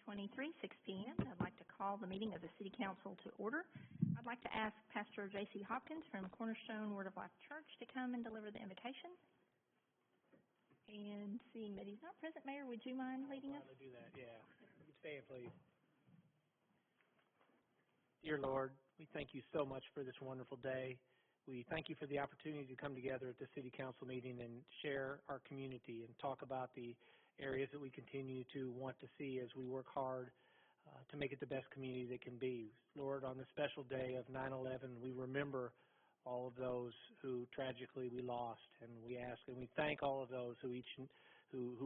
2023, 6 p.m. I'd like to call the meeting of the City Council to order. I'd like to ask Pastor J.C. Hopkins from Cornerstone Word of Life Church to come and deliver the invocation. And seeing that he's not present, Mayor, would you mind leading us? I'll do that, yeah. You can stand, please. Dear Lord, we thank you so much for this wonderful day. We thank you for the opportunity to come together at the City Council meeting and share our community and talk about the areas that we continue to want to see as we work hard to make it the best community that can be. Lord, on the special day of 9/11, we remember all of those who tragically we lost, and we ask and we thank all of those who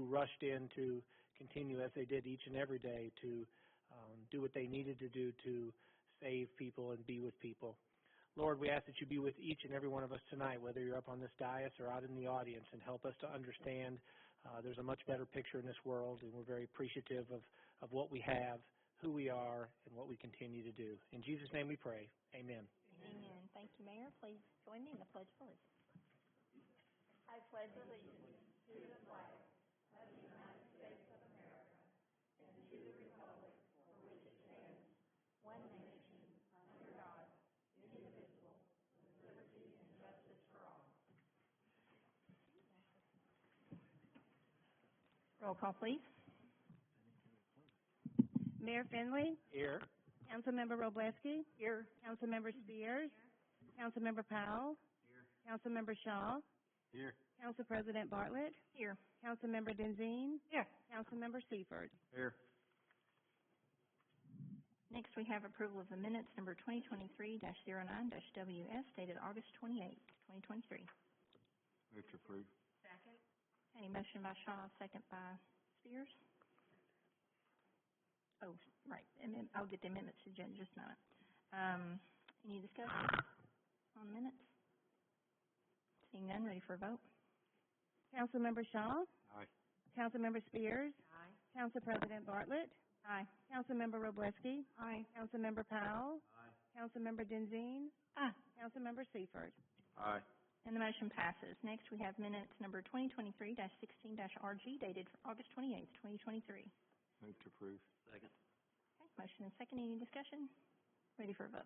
rushed in to continue as they did each and every day to do what they needed to do to save people and be with people. Lord, we ask that you be with each and every one of us tonight, whether you're up on this dais or out in the audience, and help us to understand there's a much better picture in this world, and we're very appreciative of what we have, who we are, and what we continue to do. In Jesus' name we pray. Amen. Amen. Thank you, Mayor. Please join me in the Pledge of Allegiance. I pledge allegiance to the flag of the United States of America and to the republic for which it stands, one nation, under God, indivisible, with liberty and justice for all. Roll call, please. Mayor Finley. Here. Councilmember Wroblewski. Here. Councilmember Spears. Here. Councilmember Powell. Here. Councilmember Shaw. Here. Council President Bartlett. Here. Councilmember Denzine. Here. Councilmember Seifert. Here. Next, we have approval of the minutes number 2023-09-WS dated August 28, 2023. Move to approve. Second. A motion by Shaw, second by Spears. Oh, right. I'll get the amendments to Jen just a moment. Any discussion on minutes? Seeing none, ready for a vote? Councilmember Shaw. Aye. Councilmember Spears. Aye. Council President Bartlett. Aye. Councilmember Wroblewski. Aye. Councilmember Powell. Aye. Councilmember Denzine. Aye. Councilmember Seifert. Aye. And the motion passes. Next, we have minutes number 2023-16-RG dated August 28, 2023. Move to approve. Second. Okay, motion and second. Any discussion? Ready for a vote?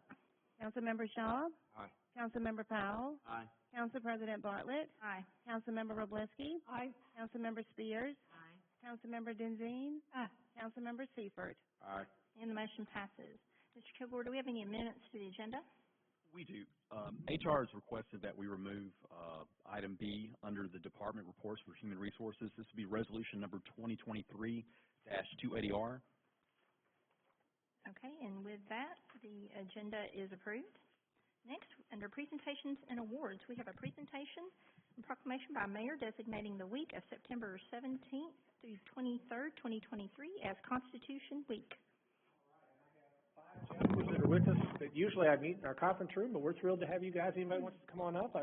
Councilmember Shaw. Aye. Councilmember Powell. Aye. Council President Bartlett. Aye. Councilmember Wroblewski. Aye. Councilmember Spears. Aye. Councilmember Denzine. Aye. Councilmember Seifert. Aye. And the motion passes. Mr. Kilgore, do we have any amendments to the agenda? We do. HR has requested that we remove item B under the Department Reports for Human Resources. This would be resolution number 2023-280R. Okay, and with that, the agenda is approved. Next, under presentations and awards, we have a presentation and proclamation by Mayor designating the week of September 17th through 23rd, 2023 as Constitution Week. Gentlemen that are with us that usually I meet in our conference room, but we're thrilled to have you guys. Anybody wants to come on up?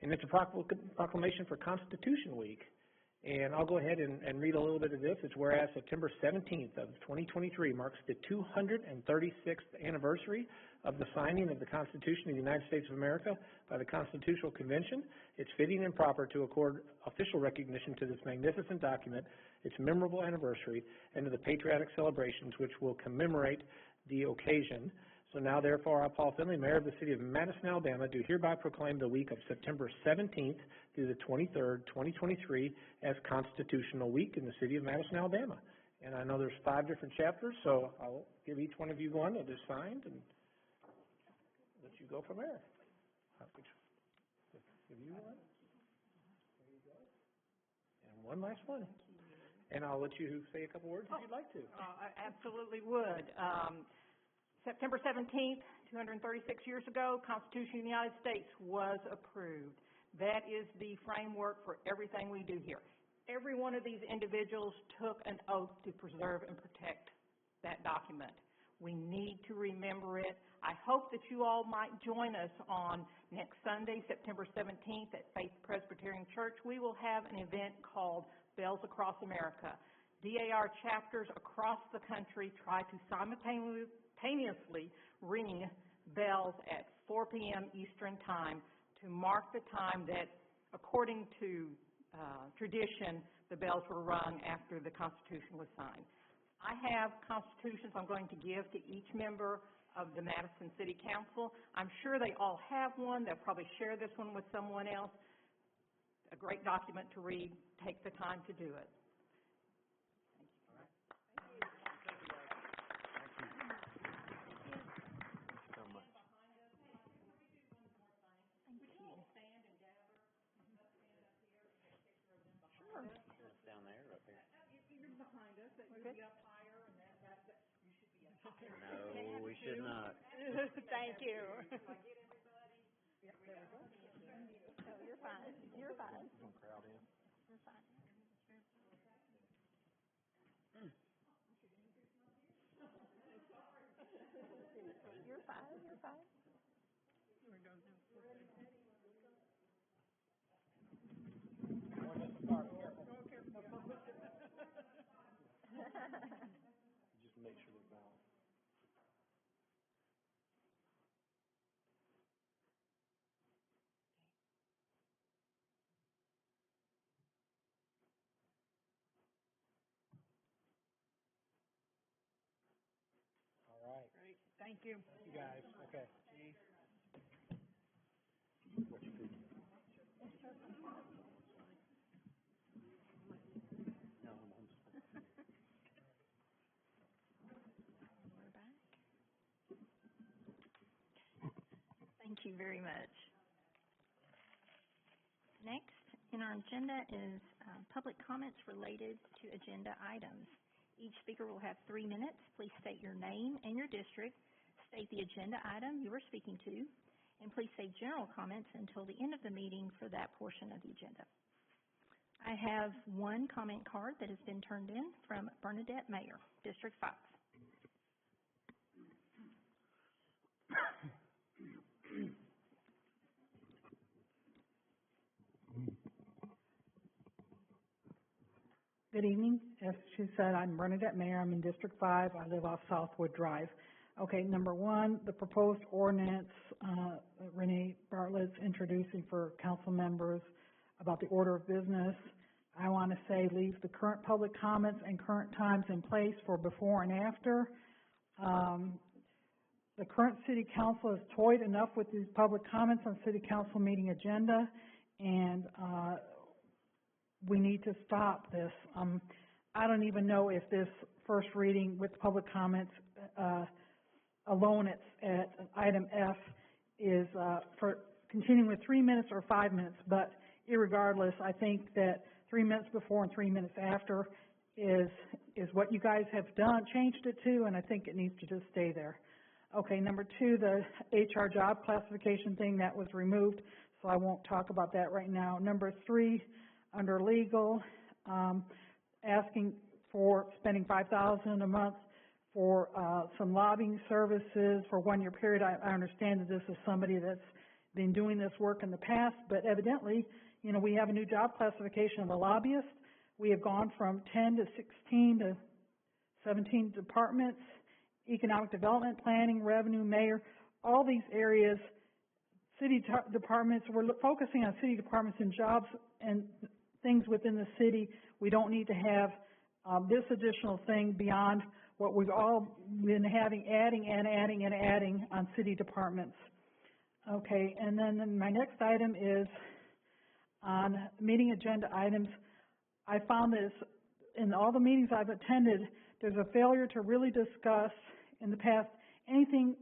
And it's a proclamation for Constitution Week. And I'll go ahead and read a little bit of this. It's whereas September 17th of 2023 marks the 236th anniversary of the signing of the Constitution of the United States of America by the Constitutional Convention. It's fitting and proper to accord official recognition to this magnificent document, its memorable anniversary, and to the patriotic celebrations which will commemorate the occasion. So now, therefore, I, Paul Finley, Mayor of the City of Madison, Alabama, do hereby proclaim the week of September 17th through the 23rd, 2023 as Constitutional Week in the City of Madison, Alabama. And I know there's 5 different chapters, so I'll give each one of you one that is signed and let you go from there. I'll give you one. There you go. And one last one. And I'll let you say a couple words if you'd like to. I absolutely would. September 17th, 236 years ago, Constitution of the United States was approved. That is the framework for everything we do here. Every one of these individuals took an oath to preserve and protect that document. We need to remember it. I hope that you all might join us on next Sunday, September 17th at Faith Presbyterian Church. We will have an event called Bells Across America. DAR chapters across the country try to simultaneously ring bells at 4 p.m. Eastern Time to mark the time that, according to tradition, the bells were rung after the Constitution was signed. I have constitutions I'm going to give to each member of the Madison City Council. I'm sure they all have one. They'll probably share this one with someone else. A great document to read. Take the time to do it. Down there or up here? Even behind us, that you'd be up higher, and that you should be up higher. No, we should not. Thank you. If I get everybody, Yep, there we go. No, you're fine. You're fine. Don't crowd in. You're fine. You're fine. You're fine. Just make sure they're balanced. All right. great. Thank you. You guys, okay. What you do? No, I'm We're back. Thank you very much. Next in our agenda is public comments related to agenda items. Each speaker will have 3 minutes. Please state your name and your district, state the agenda item you are speaking to, and please say general comments until the end of the meeting for that portion of the agenda. I have one comment card that has been turned in from Bernadette Mayer, District 5. Good evening. As she said, I'm Bernadette Mayer. I'm in District 5. I live off Southwood Drive. Okay, number one, the proposed ordinance Ranae Bartlett's introducing for council members about the order of business. I want to say leave the current public comments and current times in place for before and after. The current city council has toyed enough with these public comments on city council meeting agenda, and we need to stop this. I don't even know if this first reading with public comments alone at item F is for continuing with 3 minutes or 5 minutes, but irregardless, I think that 3 minutes before and 3 minutes after is what you guys have done, changed it to, and I think it needs to just stay there. Okay, number two, the HR job classification thing that was removed, so I won't talk about that right now. Number three, under legal, asking for spending $5,000 a month for some lobbying services for 1 year period. I understand that this is somebody that's been doing this work in the past, but evidently, you know, we have a new job classification of a lobbyist. We have gone from 10 to 16 to 17 departments, economic development, planning, revenue, mayor, all these areas, city departments. We're focusing on city departments and jobs and things within the city. We don't need to have this additional thing beyond what we've all been having, adding on city departments. Okay, and then my next item is on meeting agenda items. I found this in all the meetings I've attended, there's a failure to really discuss in the past anything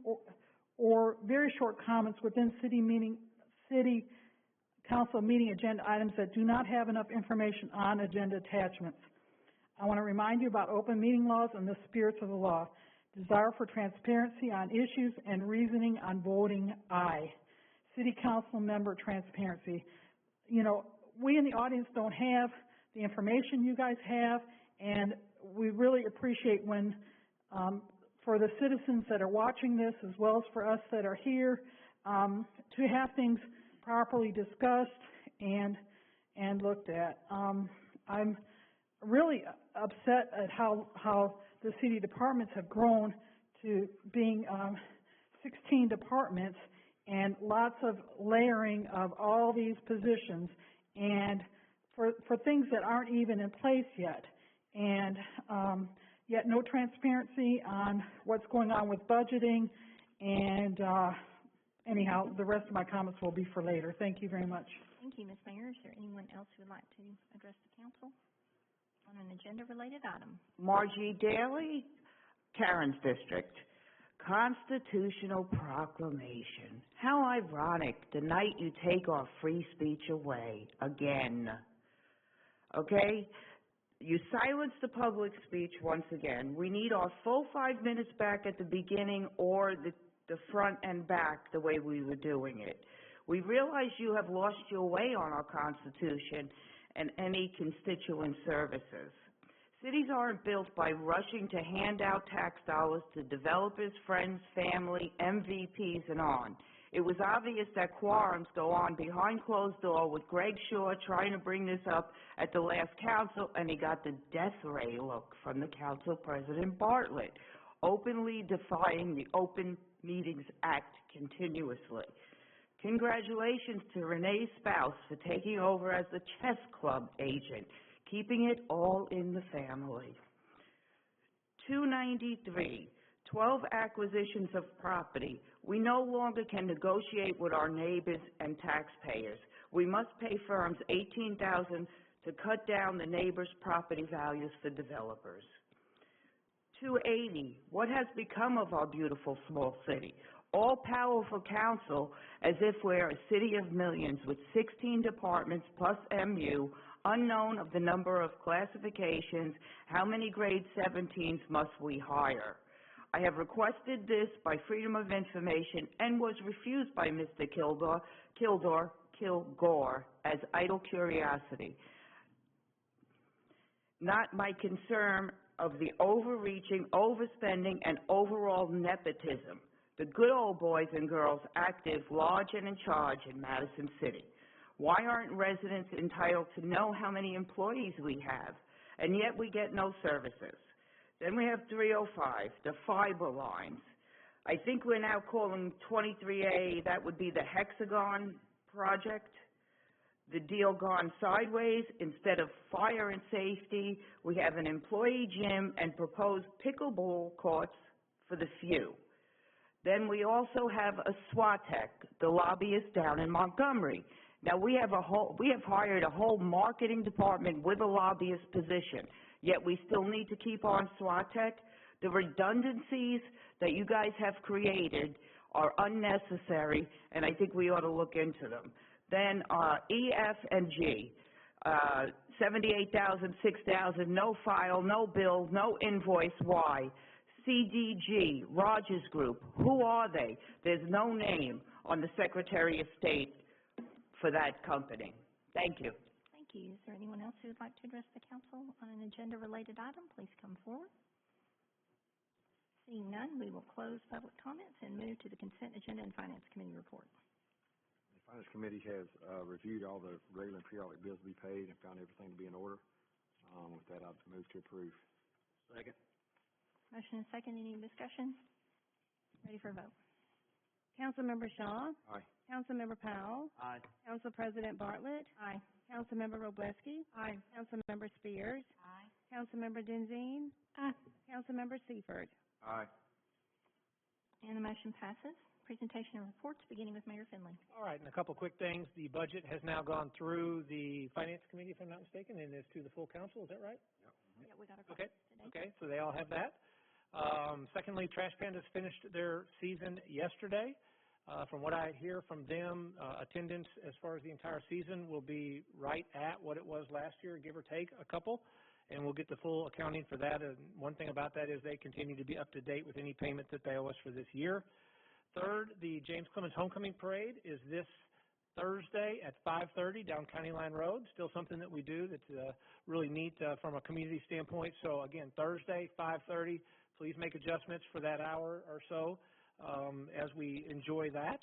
or very short comments within city council meeting agenda items that do not have enough information on agenda attachments. I want to remind you about open meeting laws and the spirits of the law. Desire for transparency on issues and reasoning on voting aye. City council member transparency. You know, we in the audience don't have the information you guys have, and we really appreciate when, for the citizens that are watching this as well as for us that are here, to have things properly discussed and looked at. I'm really upset at how the city departments have grown to being 16 departments and lots of layering of all these positions and for things that aren't even in place yet. And yet no transparency on what's going on with budgeting, and anyhow, the rest of my comments will be for later. Thank you very much. Thank you, Ms. Mayor. Is there anyone else who would like to address the council on an agenda-related item? Margie Daly, Karen's district. Constitutional proclamation. How ironic, the night you take our free speech away again. Okay? You silenced the public speech once again. We need our full 5 minutes back at the beginning, or the front and back the way we were doing it. We realize you have lost your way on our Constitution and any constituent services. Cities aren't built by rushing to hand out tax dollars to developers, friends, family, MVPs, and on. It was obvious that quorums go on behind closed door, with Greg Shaw trying to bring this up at the last council, and he got the death ray look from the council president, Bartlett, openly defying the Open Meetings Act continuously. Congratulations to Ranae's spouse for taking over as the chess club agent, keeping it all in the family. 293, 12 acquisitions of property. We no longer can negotiate with our neighbors and taxpayers. We must pay firms $18,000 to cut down the neighbors' property values for developers. 280, what has become of our beautiful small city? All-powerful council, as if we're a city of millions with 16 departments plus MU, unknown of the number of classifications. How many grade 17s must we hire? I have requested this by Freedom of Information and was refused by Mr. Kilgore as idle curiosity. Not my concern of the overreaching, overspending, and overall nepotism. The good old boys and girls active, large, and in charge in Madison City. Why aren't residents entitled to know how many employees we have? And yet we get no services. Then we have 305, the fiber lines. I think we're now calling 23A, that would be the Hexagon project. The deal gone sideways. Instead of fire and safety, we have an employee gym and proposed pickleball courts for the few. Then we also have a SWATEC, the lobbyist down in Montgomery. Now we have hired a whole marketing department with a lobbyist position, yet we still need to keep on SWATEC. The redundancies that you guys have created are unnecessary, and I think we ought to look into them. Then E, F, and G, 78,000, 6,000, no file, no bill, no invoice. Why? CDG, Rogers Group, who are they? There's no name on the Secretary of State for that company. Thank you. Thank you. Is there anyone else who would like to address the council on an agenda-related item? Please come forward. Seeing none, we will close public comments and move to the consent agenda and Finance Committee report. The Finance Committee has reviewed all the regular and periodic bills to be paid and found everything to be in order. With that, I'll move to approve. Second. Motion and second. Any discussion? Ready for a vote. Councilmember Shaw. Aye. Councilmember Powell. Aye. Council President Bartlett. Aye. Councilmember Wroblewski. Aye. Councilmember Spears. Aye. Councilmember Denzine. Aye. Councilmember Seifert. Aye. And the motion passes. Presentation of reports, beginning with Mayor Finley. All right, and a couple quick things. The budget has now gone through the Finance Committee, if I'm not mistaken, and is to the full council. Is that right? Yep. Yeah, we got our Okay. today. Okay, so they all have that. Secondly, Trash Pandas finished their season yesterday. From what I hear from them, attendance as far as the entire season will be right at what it was last year, give or take a couple, and we'll get the full accounting for that. And one thing about that is they continue to be up to date with any payment that they owe us for this year. Third, the James Clemens Homecoming Parade is this Thursday at 5:30 down County Line Road. Still something that we do that's really neat from a community standpoint. So again, Thursday, 5:30. Please make adjustments for that hour or so as we enjoy that.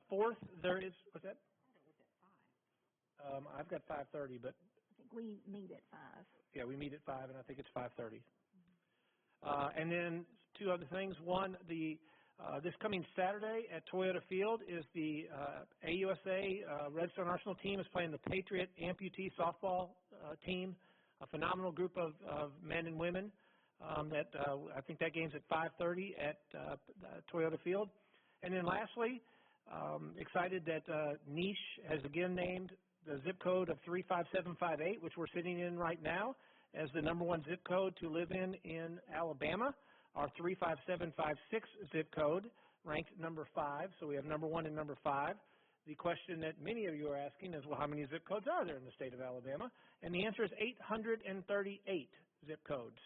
Fourth, there is, what's that? I've got 5:30, but I think we meet at 5. yeah, we meet at 5, and I think it's 5:30. And then two other things. One, this coming Saturday at Toyota Field is the AUSA Redstone Arsenal team is playing the Patriot amputee softball team, a phenomenal group of men and women. I think that game's at 5:30 at Toyota Field. And then lastly, excited that Niche has again named the zip code of 35758, which we're sitting in right now, as the #1 zip code to live in Alabama. Our 35756 zip code ranked number 5, so we have #1 and number 5. The question that many of you are asking is, well, how many zip codes are there in the state of Alabama? And the answer is 838 zip codes.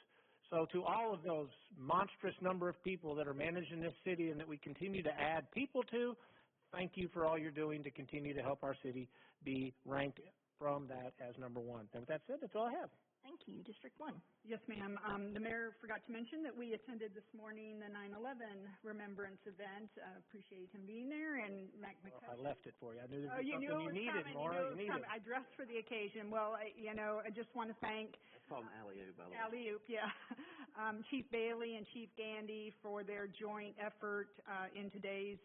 So to all of those monstrous number of people that are managing this city and that we continue to add people to, thank you for all you're doing to continue to help our city be ranked from that as #1. And with that said, that's all I have. Thank you. District 1. Yes, ma'am. The mayor forgot to mention that we attended this morning the 9/11 remembrance event. Appreciate him being there, and Mac Well, I left it for you. I knew there was you something knew it you was needed, coming. Maura. You needed. I dressed for the occasion. Well, I just want to thank That's called an alley-oop, by the way. alley-oop, yeah. Chief Bailey and Chief Gandy for their joint effort in today's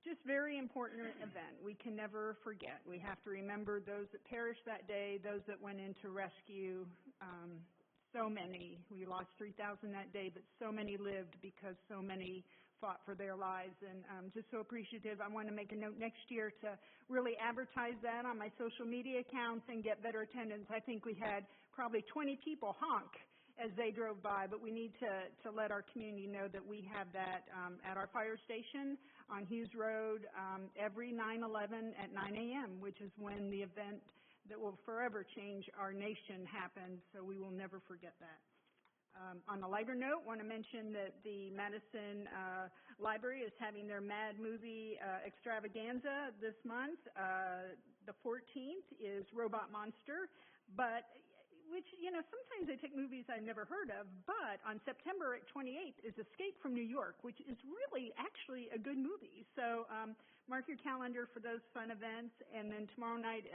just very important event. We can never forget. We have to remember those that perished that day, those that went in to rescue. So many. We lost 3,000 that day, but so many lived because so many fought for their lives, and I'm just so appreciative. I want to make a note next year to really advertise that on my social media accounts and get better attendance. I think we had probably 20 people honk as they drove by, but we need to let our community know that we have that at our fire station on Hughes Road every 9/11 at 9 a.m., which is when the event that will forever change our nation happened, so we will never forget that. On a lighter note, want to mention that the Madison Library is having their Mad Movie extravaganza this month. The 14th is Robot Monster, which, sometimes they take movies I've never heard of, but on September 28th is Escape from New York, which is really actually a good movie. So mark your calendar for those fun events. And then tomorrow night,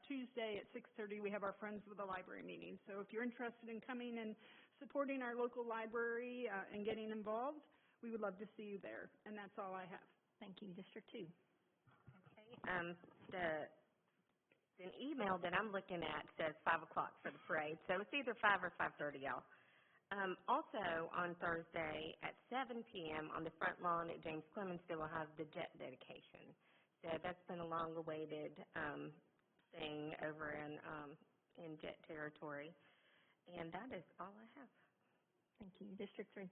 Tuesday at 6:30, we have our Friends with the Library meeting. So if you're interested in coming and supporting our local library and getting involved, we would love to see you there. And that's all I have. Thank you. District 2. Okay. The email that I'm looking at says 5 o'clock for the parade, so it's either 5 or 5:30, y'all. Also, on Thursday at 7 p.m. on the front lawn at James Clemens, they will have the jet dedication. So that's been a long-awaited thing over in jet territory. And that is all I have. Thank you. District 3.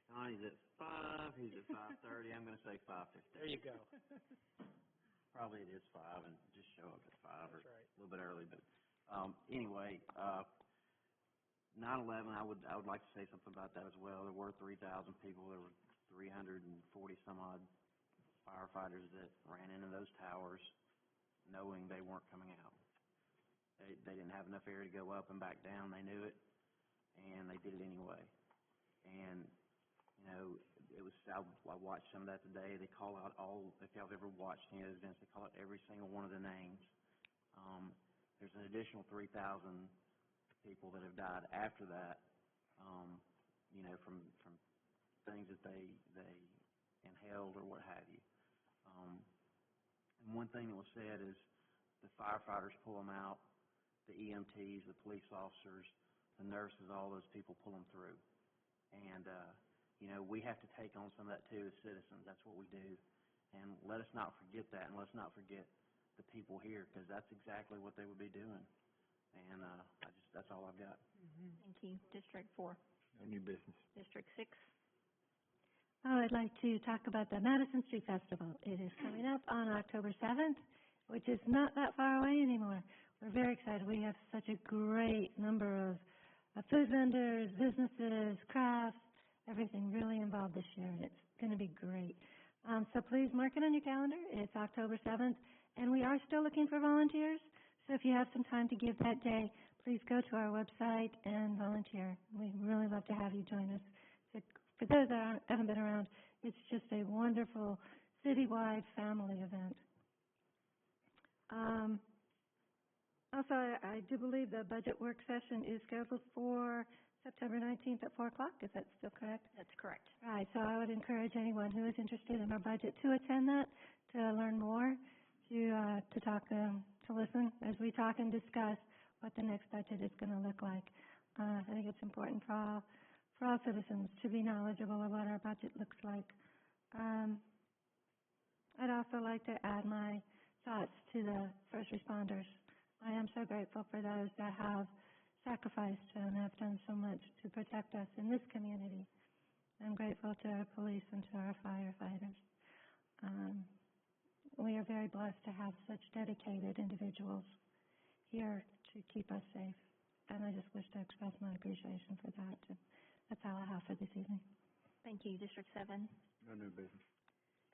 Connie's at 5, he's at 5:30, I'm going to say 5:15. There you go. Probably it is 5, and just show up at 5 That's or right. a little bit early. But anyway, 9/11, I would like to say something about that as well. There were 3,000 people. There were 340 some odd firefighters that ran into those towers, knowing they weren't coming out. They didn't have enough air to go up and back down. They knew it, and they did it anyway. And it was, I watched some of that today. They call out if y'all have ever watched any of those events, they call out every single one of the names. There's an additional 3,000 people that have died after that, from things that they inhaled or what have you. And one thing that was said is the firefighters pull them out, the EMTs, the police officers, the nurses, all those people pull them through. And, we have to take on some of that too as citizens. That's what we do. And let us not forget that, and let's not forget the people here, because that's exactly what they would be doing. And that's all I've got. Thank you. District 4. No new business. District 6. I'd like to talk about the Madison Street Festival. It is coming up on October 7th, which is not that far away anymore. We're very excited. We have such a great number of food vendors, businesses, crafts, everything really involved this year, and it's going to be great. So please mark it on your calendar. It's October 7th, and we are still looking for volunteers. So if you have some time to give that day, please go to our website and volunteer. We'd really love to have you join us. So for those that haven't been around, it's just a wonderful citywide family event. Also, I do believe the budget work session is scheduled for September 19th at 4 o'clock. Is that still correct? That's correct. Right. So I would encourage anyone who is interested in our budget to attend that, to learn more, to talk, to listen as we talk and discuss what the next budget is going to look like. I think it's important for all citizens to be knowledgeable of what our budget looks like. I'd also like to add my thoughts to the first responders. I am so grateful for those that have sacrificed and have done so much to protect us in this community. I'm grateful to our police and to our firefighters. We are very blessed to have such dedicated individuals here to keep us safe, and I just wish to express my appreciation for that. And that's all I have for this evening. Thank you. District 7. No new business.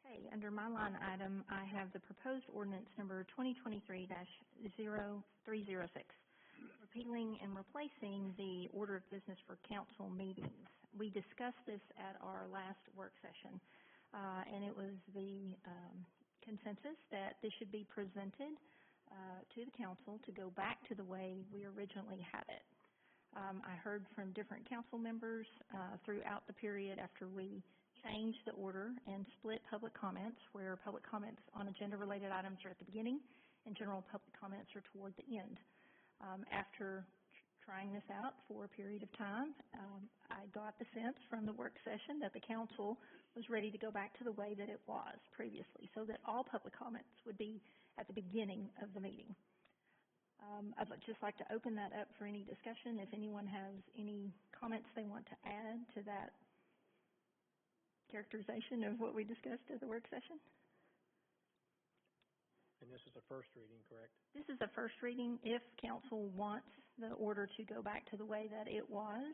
Okay, under my line item, I have the proposed ordinance number 2023-0306, repealing and replacing the order of business for council meetings. We discussed this at our last work session, and it was the consensus that this should be presented to the council to go back to the way we originally had it. I heard from different council members throughout the period after we changed the order and split public comments, where public comments on agenda-related items are at the beginning and general public comments are toward the end. After trying this out for a period of time, I got the sense from the work session that the council was ready to go back to the way that it was previously, so that all public comments would be at the beginning of the meeting. I'd just like to open that up for any discussion. If anyone has any comments they want to add to that characterization of what we discussed at the work session. And this is a first reading, correct? This is a first reading. If council wants the order to go back to the way that it was,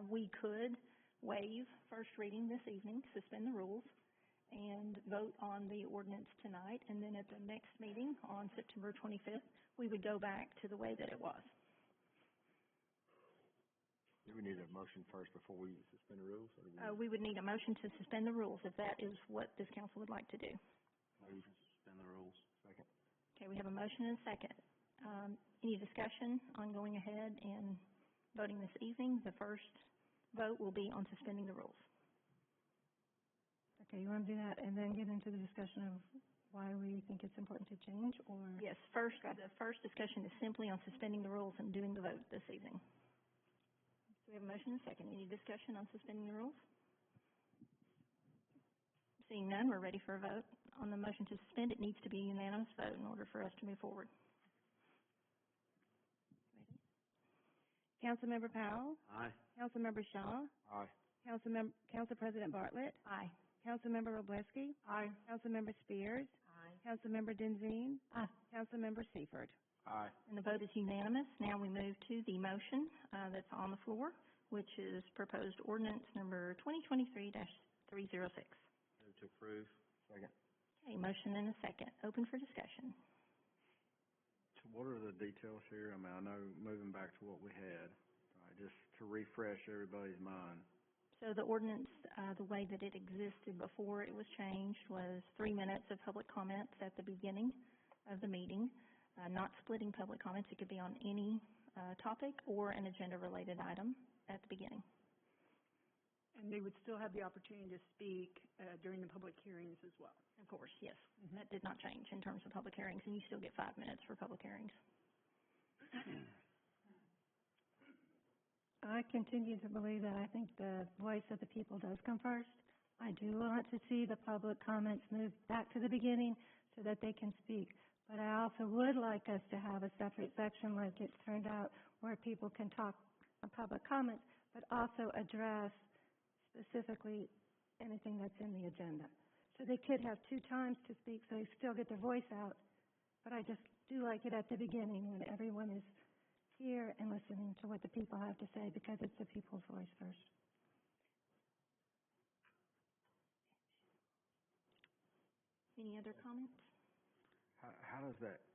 we could waive first reading this evening, suspend the rules, and vote on the ordinance tonight. And then at the next meeting on September 25th, we would go back to the way that it was. Do we need a motion first before we suspend the rules? We would need a motion to suspend the rules if that is what this council would like to do. Move to suspend the rules. Second. Okay, we have a motion and a second. Any discussion on going ahead and voting this evening? The first vote will be on suspending the rules. Okay, you want to do that and then get into the discussion of why we think it's important to change, or? Yes, the first discussion is simply on suspending the rules and doing the vote this evening. So we have a motion and a second. Any discussion on suspending the rules? Seeing none, we're ready for a vote. On the motion to suspend, it needs to be a unanimous vote in order for us to move forward. Ready? Councilmember Powell? Aye. Councilmember Shaw? Aye. Council President Bartlett? Aye. Councilmember Wroblewski? Aye. Councilmember Spears? Aye. Councilmember Denzine? Aye. Councilmember Seifert? Aye. And the vote is unanimous. Now we move to the motion that's on the floor, which is proposed ordinance number 2023-306. Move to approve. Second. Okay, motion and a second. Open for discussion. So what are the details here? I mean, I know moving back to what we had, just to refresh everybody's mind. So the ordinance, the way that it existed before it was changed, was 3 minutes of public comments at the beginning of the meeting, not splitting public comments. It could be on any topic or an agenda-related item at the beginning. And they would still have the opportunity to speak during the public hearings as well. Of course, yes. That did not change in terms of public hearings, and you still get 5 minutes for public hearings. I continue to believe that I think the voice of the people does come first. I do want to see the public comments move back to the beginning so that they can speak. But I also would like us to have a separate section like it turned out where people can talk on public comments, but also address specifically anything that's in the agenda. So they could have 2 times to speak so they still get their voice out. But I just do like it at the beginning when everyone is here and listening to what the people have to say, because it's the people's voice first. Any other comments? How does that,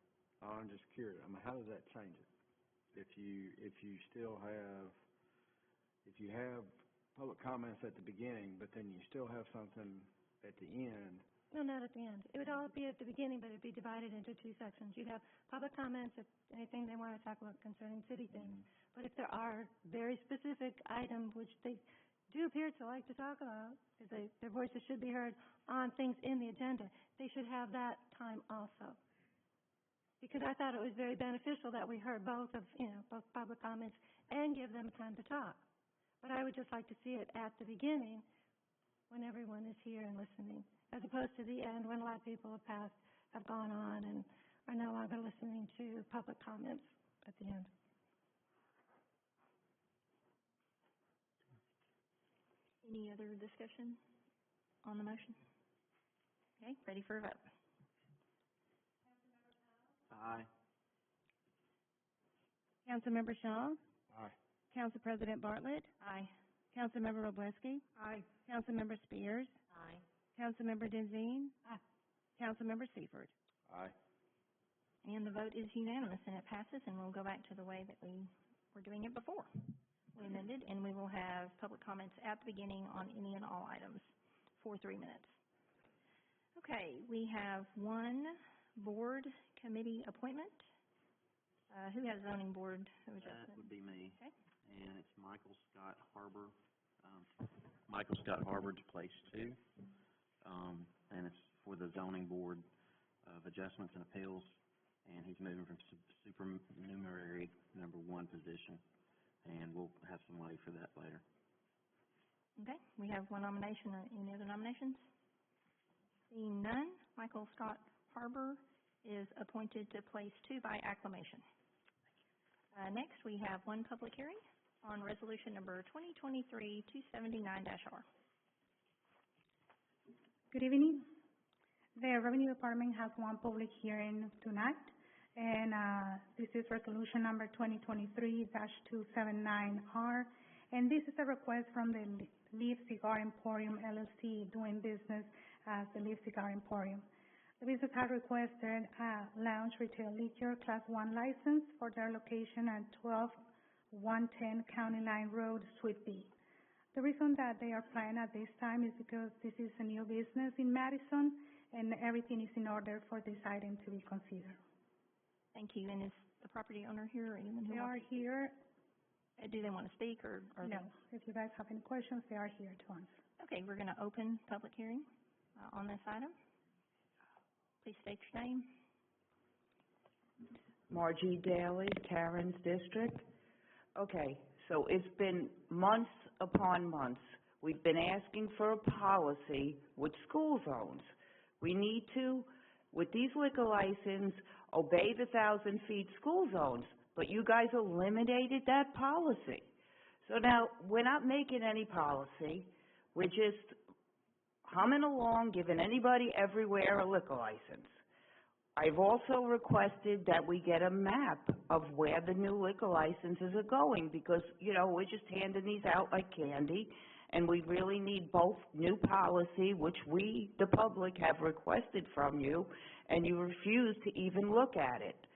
I'm just curious, I mean, how does that change it? If you still have, if you have public comments at the beginning, but then you still have something at the end. No, not at the end. It would all be at the beginning, but it would be divided into 2 sections. You'd have public comments if anything they want to talk about concerning city things. But if there are very specific items which they do appear to like to talk about, because their voices should be heard on things in the agenda, they should have that time also. Because I thought it was very beneficial that we heard both public comments and give them time to talk. But I would just like to see it at the beginning when everyone is here and listening, as opposed to the end when a lot of people have gone on and are no longer listening to public comments at the end. Any other discussion on the motion? Okay, ready for a vote. Aye. Councilmember Shaw, Aye. Council President Bartlett, Aye. Councilmember Wroblewski, Aye. Councilmember Spears, Aye. Councilmember Denzine, Aye. Councilmember Seifert. Aye. And the vote is unanimous, and it passes, and we'll go back to the way that we were doing it before. We amended, and we will have public comments at the beginning on any and all items for 3 minutes. Okay, we have one board committee appointment. Who has zoning board of adjustment? That would be me. Okay. And it's Michael Scott Harbour. Michael Scott Harbour to place 2. And it's for the zoning board of adjustments and appeals. And he's moving from supernumerary number 1 position. And we'll have somebody for that later. Okay, we have one nomination. Any other nominations? Seeing none, Michael Scott Harbour is appointed to place 2 by acclamation. Next, we have one public hearing on resolution number 2023-279-R. Good evening. The Revenue Department has one public hearing tonight, and this is resolution number 2023-279-R, and this is a request from the Leaf Cigar Emporium, LLC, doing business as the Leaf Cigar Emporium. The business has requested a lounge retail liquor Class 1 license for their location at 12110 County Line Road, Suite B. The reason that they are applying at this time is because this is a new business in Madison, and everything is in order for this item to be considered. Thank you. And is the property owner here or anyone who They are here. Do they want to speak or No. If you guys have any questions, they are here to answer. Okay, we're going to open public hearing on this item. Please state your name. Margie Daly, Karen's district. Okay, so it's been months upon months. We've been asking for a policy with school zones. We need to, with these liquor licenses, obey the 1,000 feet school zones, but you guys eliminated that policy. So now, we're not making any policy. We're just humming along, giving anybody everywhere a liquor license. I've also requested that we get a map of where the new liquor licenses are going because, you know, we're just handing these out like candy, and we really need both new policy, which we, the public, have requested from you, and you refuse to even look at it.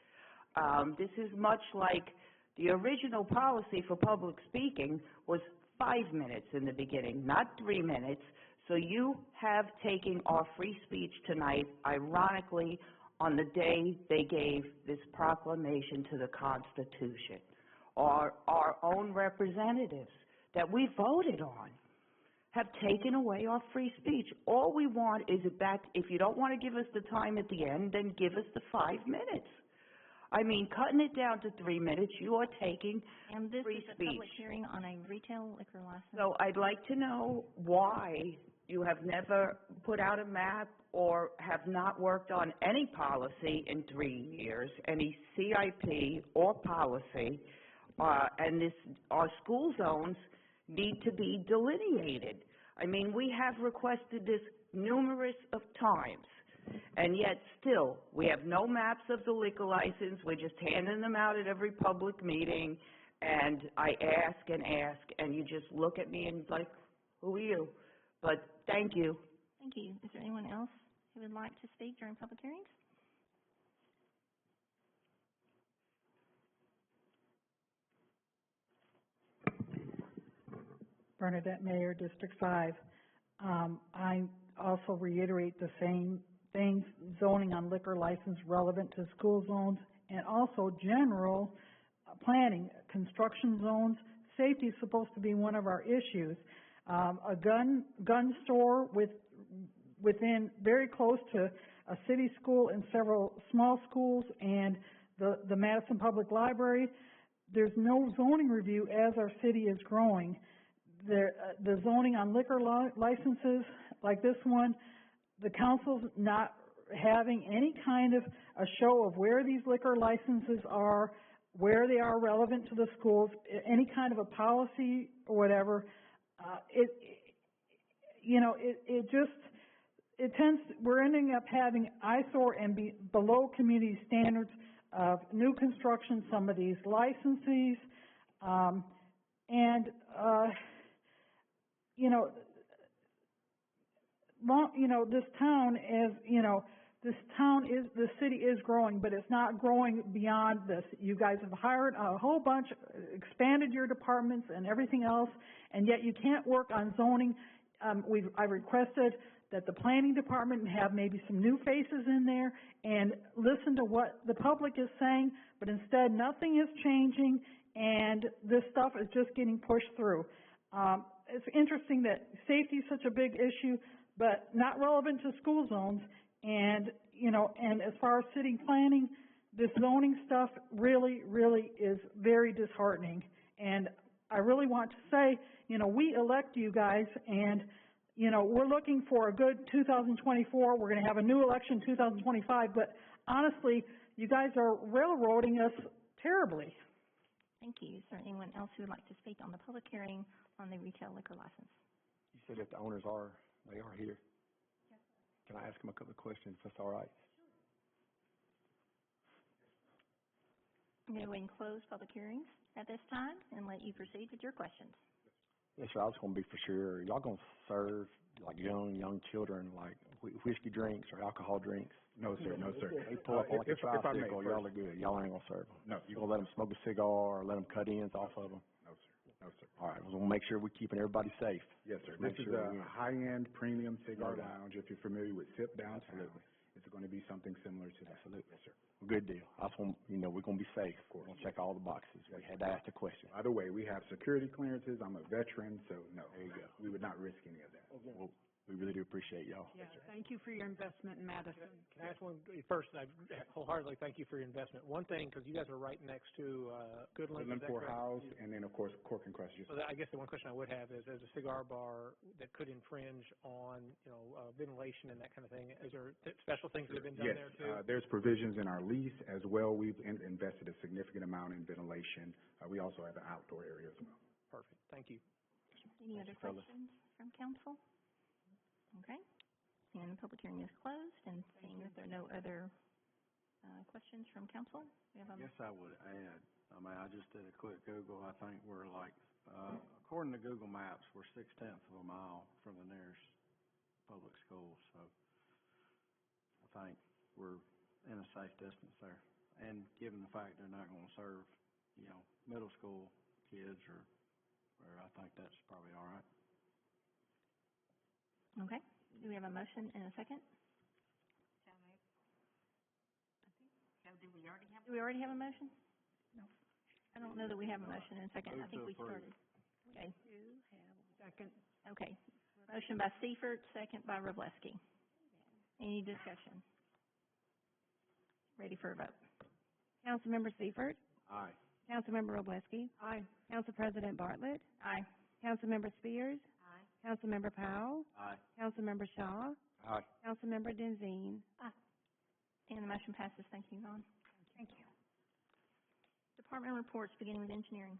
This is much like the original policy for public speaking was 5 minutes in the beginning, not 3 minutes. So you have taken our free speech tonight, ironically, on the day they gave this proclamation to the Constitution. Our own representatives that we voted on have taken away our free speech. All we want is it back. If you don't want to give us the time at the end, then give us the 5 minutes. I mean, cutting it down to 3 minutes, you are taking And this free is a speech. public hearing on a retail liquor license. So I'd like to know why you have never put out a map or have not worked on any policy in 3 years, any CIP or policy, and our school zones need to be delineated. I mean, we have requested this numerous of times. And yet still, we have no maps of the liquor license. We're just handing them out at every public meeting. And I ask, and you just look at me and like, who are you? But thank you. Thank you. Is there anyone else who would like to speak during public hearings? Bernadette Mayer, District 5. I also reiterate the same things, zoning on liquor license relevant to school zones, and also general planning, construction zones. Safety is supposed to be one of our issues. A gun store within very close to a city school and several small schools and the Madison Public Library. there's no zoning review as our city is growing. The zoning on liquor licenses, like this one, the council's not having any kind of a show of where these liquor licenses are, where they are relevant to the schools, any kind of a policy or whatever. We're ending up having eyesore and below community standards of new construction, some of these licensees, the city is growing, but it's not growing beyond this. You guys have hired a whole bunch, expanded your departments and everything else, and yet you can't work on zoning. I requested that the planning department have maybe some new faces in there and listen to what the public is saying, but instead nothing is changing, and this stuff is just getting pushed through. It's interesting that safety is such a big issue, but not relevant to school zones. And as far as city planning, this zoning stuff really, really is very disheartening. And I really want to say, we elect you guys, and, we're looking for a good 2024. We're going to have a new election 2025, but honestly, you guys are railroading us terribly. Thank you. Is there anyone else who would like to speak on the public hearing on the retail liquor license? You said that the owners are here. Can I ask them a couple of questions, if that's all right? I'm going to go ahead and close public hearings at this time and let you proceed with your questions. Yes, sir. I was going to be for sure. Y'all going to serve like young children, like whiskey drinks or alcohol drinks? No, sir. No, sir. They pull up on like a tricycle. Y'all are good. Y'all ain't going to serve them. No. You going to let them smoke a cigar or let them cut ends off of them? No, sir. No, sir. All right. We're going to make sure we're keeping everybody safe. Yes, sir. This is a high-end premium cigar lounge. If you're familiar with Sept downtown, it's going to be something similar to that. Absolutely. Yes, sir. Good deal. I just want, we're going to be safe. Of course. We're going to check all the boxes. We had to ask the question. By the way, we have security clearances. I'm a veteran, so no. There you go. We would not risk any of that. Okay. Well, we really do appreciate y'all. Yeah, thank you for your investment in Madison. Can I ask one first? I wholeheartedly thank you for your investment. One thing, because you guys are right next to Goodland Courthouse, and then of course Cork and Crush. So I guess the one question I would have is, as a cigar bar that could infringe on ventilation and that kind of thing, is there special things that have been done there too? There's provisions in our lease as well. We've invested a significant amount in ventilation. We also have an outdoor area as well. Perfect. Thank you. Any other questions from council? Okay. And the public hearing is closed, and seeing that there are no other questions from council, we have a... Yes, I would add. I just did a quick Google. I think we're like, according to Google Maps, we're 0.6 of a mile from the nearest public school. So I think we're in a safe distance there. And given the fact they're not going to serve, middle school kids, or I think that's probably all right. Okay. Do we have a motion and a second? Do we already have a motion? No. I don't know that we have a motion and a second. I think we started. Okay. Second. Okay. Motion by Seifert, second by Wroblewski. Any discussion? Ready for a vote. Councilmember Seifert? Aye. Councilmember Wroblewski? Aye. Council President Bartlett? Aye. Councilmember Spears? Aye. Councilmember Powell? Aye. Councilmember Shaw? Aye. Councilmember Denzine? Aye. And the motion passes. Thank you, Yvonne. Thank you. Department reports, beginning with engineering.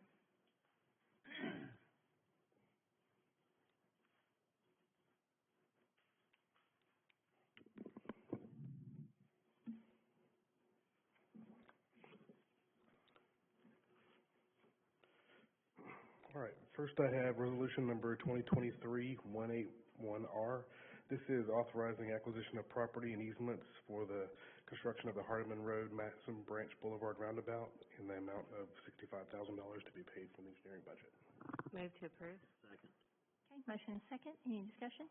All right, first I have resolution number 2023-181R. This is authorizing acquisition of property and easements for the construction of the Hardeman Road, Madison Branch Boulevard roundabout in the amount of $65,000 to be paid from the engineering budget. Move to approve. Second. Okay, motion and second. Any discussion?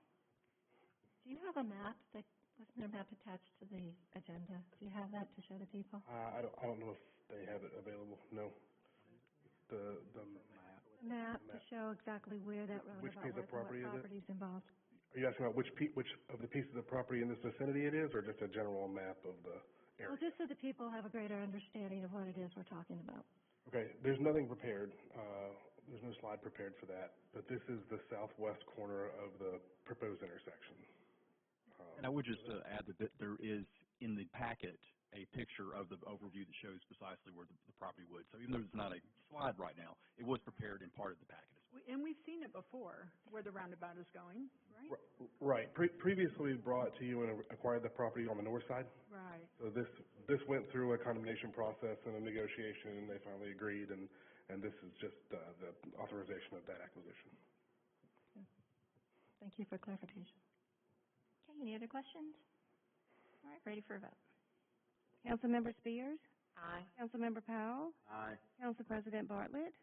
Do you have a map that, wasn't there a map attached to the agenda? Do you have that to show the people? I don't know if they have it available. No. The map to show exactly where that roundabout which piece was of property and what is properties involved. Are you asking about which of the pieces of property in this vicinity it is, or just a general map of the area? Well, just so the people have a greater understanding of what it is we're talking about. Okay, there's nothing prepared, there's no slide prepared for that, but this is the southwest corner of the proposed intersection. And I would just add that there is in the packet a picture of the overview that shows precisely where the property would. So even though there's not a slide right now, it was prepared in part of the packet as well. And we've seen it before, where the roundabout is going, right? Right. Previously brought to you and acquired the property on the north side. Right. So this went through a condemnation process and a negotiation, and they finally agreed, and this is just the authorization of that acquisition. Thank you for clarification. Okay, any other questions? All right, ready for a vote. Councilmember Spears? Aye. Councilmember Powell? Aye. Council President Bartlett?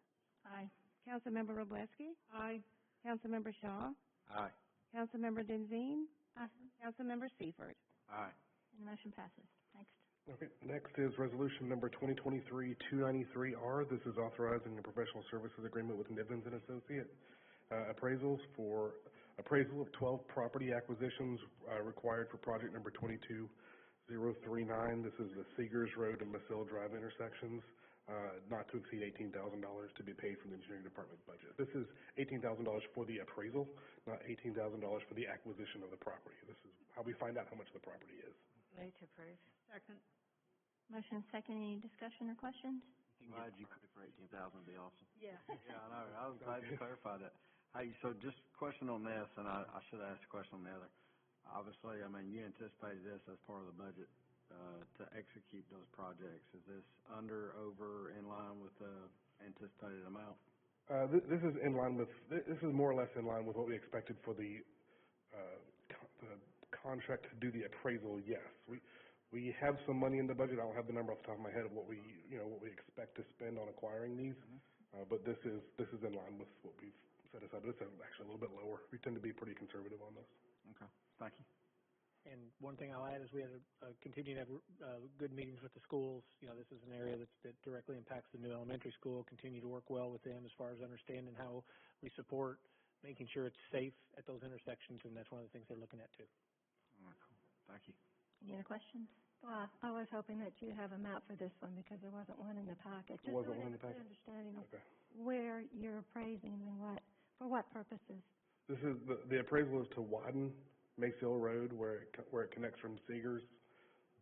Aye. Councilmember Wroblewski? Aye. Councilmember Shaw? Aye. Councilmember Denzine? Aye. Councilmember Seifert? Aye. And the motion passes. Next. Okay, next is resolution number 2023-293R. This is authorizing a professional services agreement with Nivens and Associates appraisals for appraisal of 12 property acquisitions required for project number 22039. This is the Seegers Road and Masil Drive intersections, not to exceed $18,000 to be paid from the engineering department budget. This is $18,000 for the appraisal, not $18,000 for the acquisition of the property. This is how we find out how much the property is. Move to approve. Second. Motion second, any discussion or questions? Glad you put it for 18,000 would be awesome. Yeah. Yeah, I know. I was glad you clarified that. Hey, so just question on this, and I should have asked a question on the other. Obviously, I mean, you anticipated this as part of the budget to execute those projects. Is this under, over, in line with the anticipated amount? This is in line with, this is more or less in line with what we expected for the contract to do the appraisal, yes. We have some money in the budget. I don't have the number off the top of my head of what we expect to spend on acquiring these. But this is in line with what we've set aside. This is actually a little bit lower. We tend to be pretty conservative on this. Okay, thank you. And one thing I'll add is we had continue to have good meetings with the schools. You know, this is an area that directly impacts the new elementary school. Continue to work well with them as far as understanding how we support making sure it's safe at those intersections, and that's one of the things they're looking at too. All right, cool. Thank you. Any other questions? Well, I was hoping that you have a map for this one because there wasn't one in the packet. There wasn't one in the packet? Just so I have a good understanding of Okay. where you're appraising and for what purposes. This is, the appraisal is to widen Mace Hill Road where it connects from Seegers